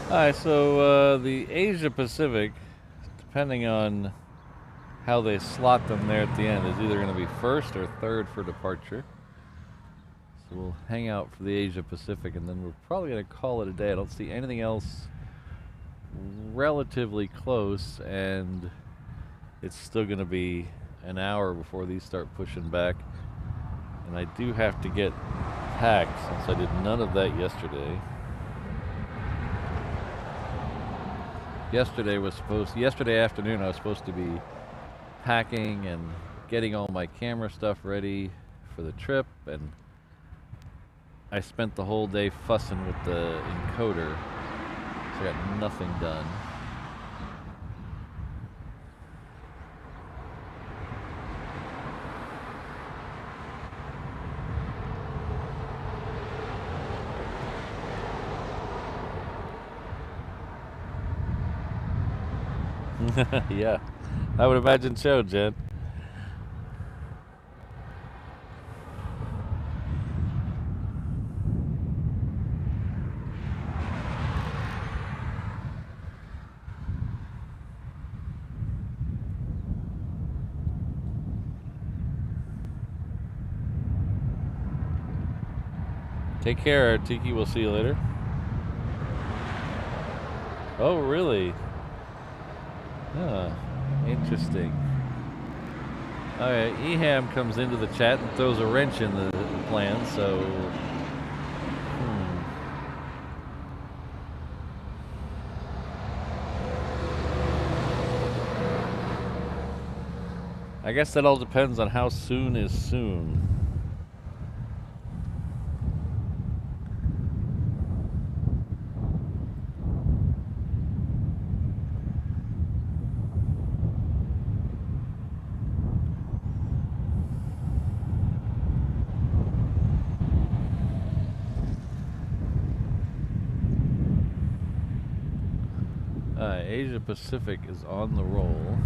Alright, so the Asia Pacific, depending on how they slot them there at the end, is either going to be first or third for departure. So we'll hang out for the Asia Pacific and then we're probably going to call it a day. I don't see anything else relatively close, and it's still going to be an hour before these start pushing back. And I do have to get packed since I did none of that yesterday. Yesterday afternoon I was supposed to be packing and getting all my camera stuff ready for the trip, and I spent the whole day fussing with the encoder, so I got nothing done. Yeah, I would imagine so, Jen. Take care, Tiki. We'll see you later. Oh, really? Huh. Interesting. Alright, Eham comes into the chat and throws a wrench in the plan, so... I guess that all depends on how soon is soon. Asia Pacific is on the roll.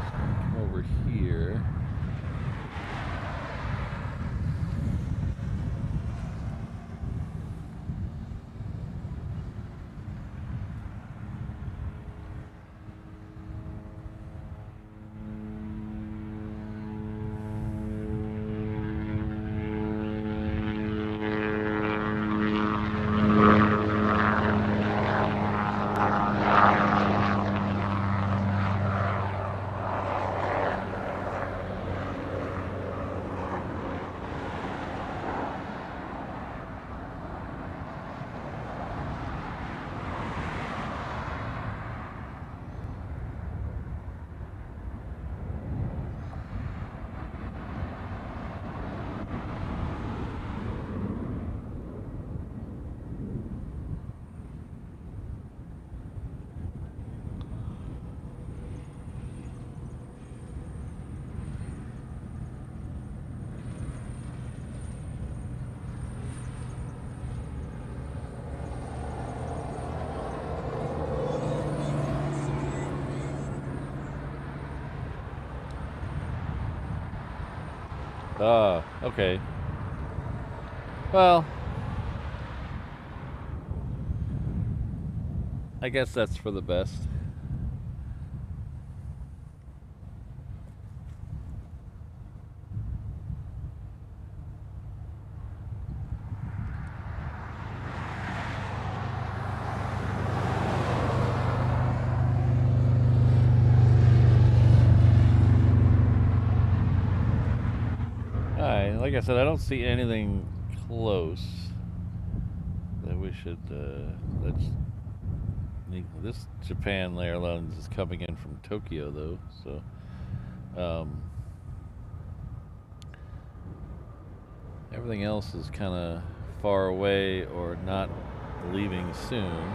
Come over here. Okay. Well, I guess that's for the best. Like I said, I don't see anything close that we should, this Japan Airlines is coming in from Tokyo though, so, everything else is kind of far away or not leaving soon.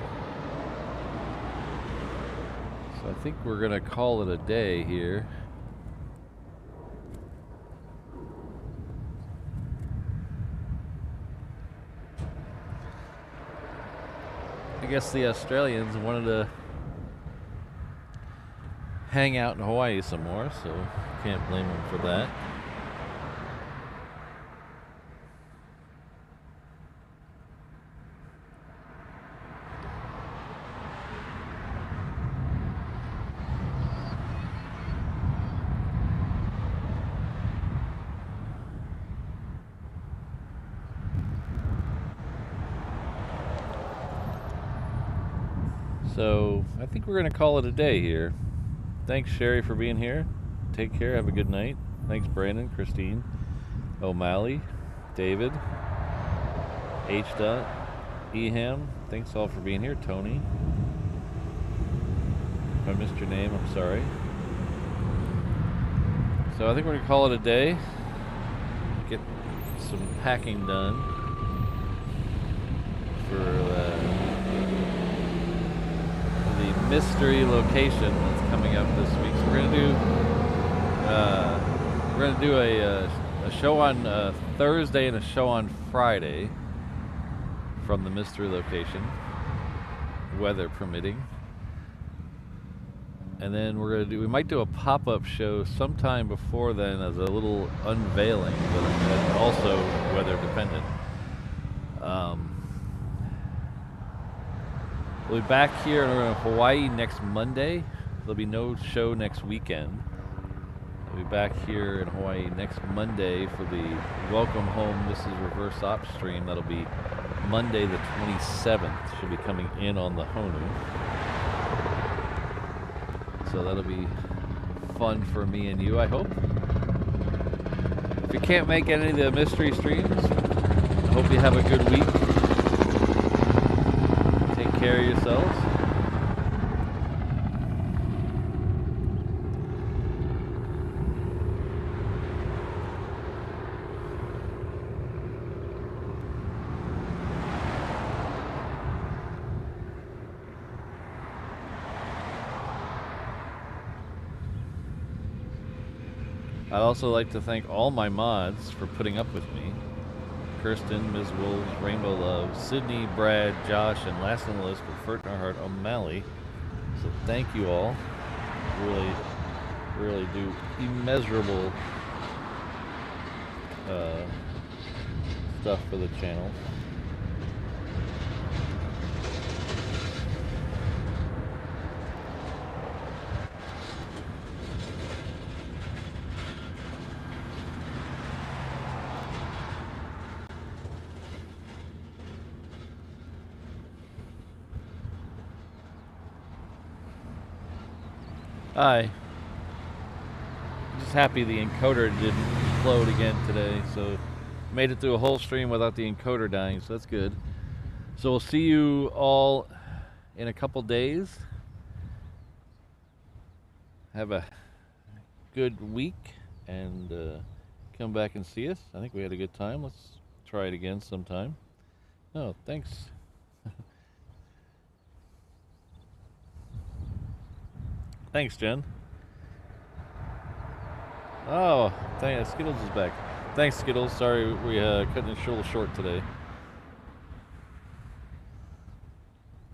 So I think we're gonna call it a day here. I guess the Australians wanted to hang out in Hawaii some more, so can't blame them for that. So I think we're going to call it a day here. Thanks, Sherry, for being here. Take care. Have a good night. Thanks, Brandon, Christine, O'Malley, David, H. Eham. Thanks all for being here. Tony. If I missed your name, I'm sorry. So I think we're going to call it a day. Get some packing done for the mystery location that's coming up this week. So we're gonna do a show on Thursday and a show on Friday from the mystery location, weather permitting. And then we might do a pop-up show sometime before then as a little unveiling, but also weather dependent. We'll be back here in Hawaii next Monday. There'll be no show next weekend. I'll be back here in Hawaii next Monday for the Welcome Home This is Reverse Ops stream. That'll be Monday the 27th. Should be coming in on the Honu. So that'll be fun for me and you, I hope. If you can't make any of the mystery streams, I hope you have a good week. Take care of yourselves. I'd also like to thank all my mods for putting up with me. Kirsten, Ms. Wolves, Rainbow Love, Sydney, Brad, Josh, and last on the list for Furtnerhart O'Malley. So thank you all. Really, really do immeasurable stuff for the channel. Hi. Just happy the encoder didn't explode again today, so made it through a whole stream without the encoder dying, so that's good. So we'll see you all in a couple days. Have a good week and come back and see us. I think we had a good time. Let's try it again sometime. Oh, thanks. Thanks, Jen. Oh, Skittles is back. Thanks, Skittles. Sorry, we cutting it a little short today.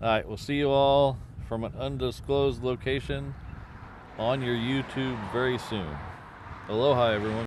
All right, we'll see you all from an undisclosed location on your YouTube very soon. Aloha, everyone.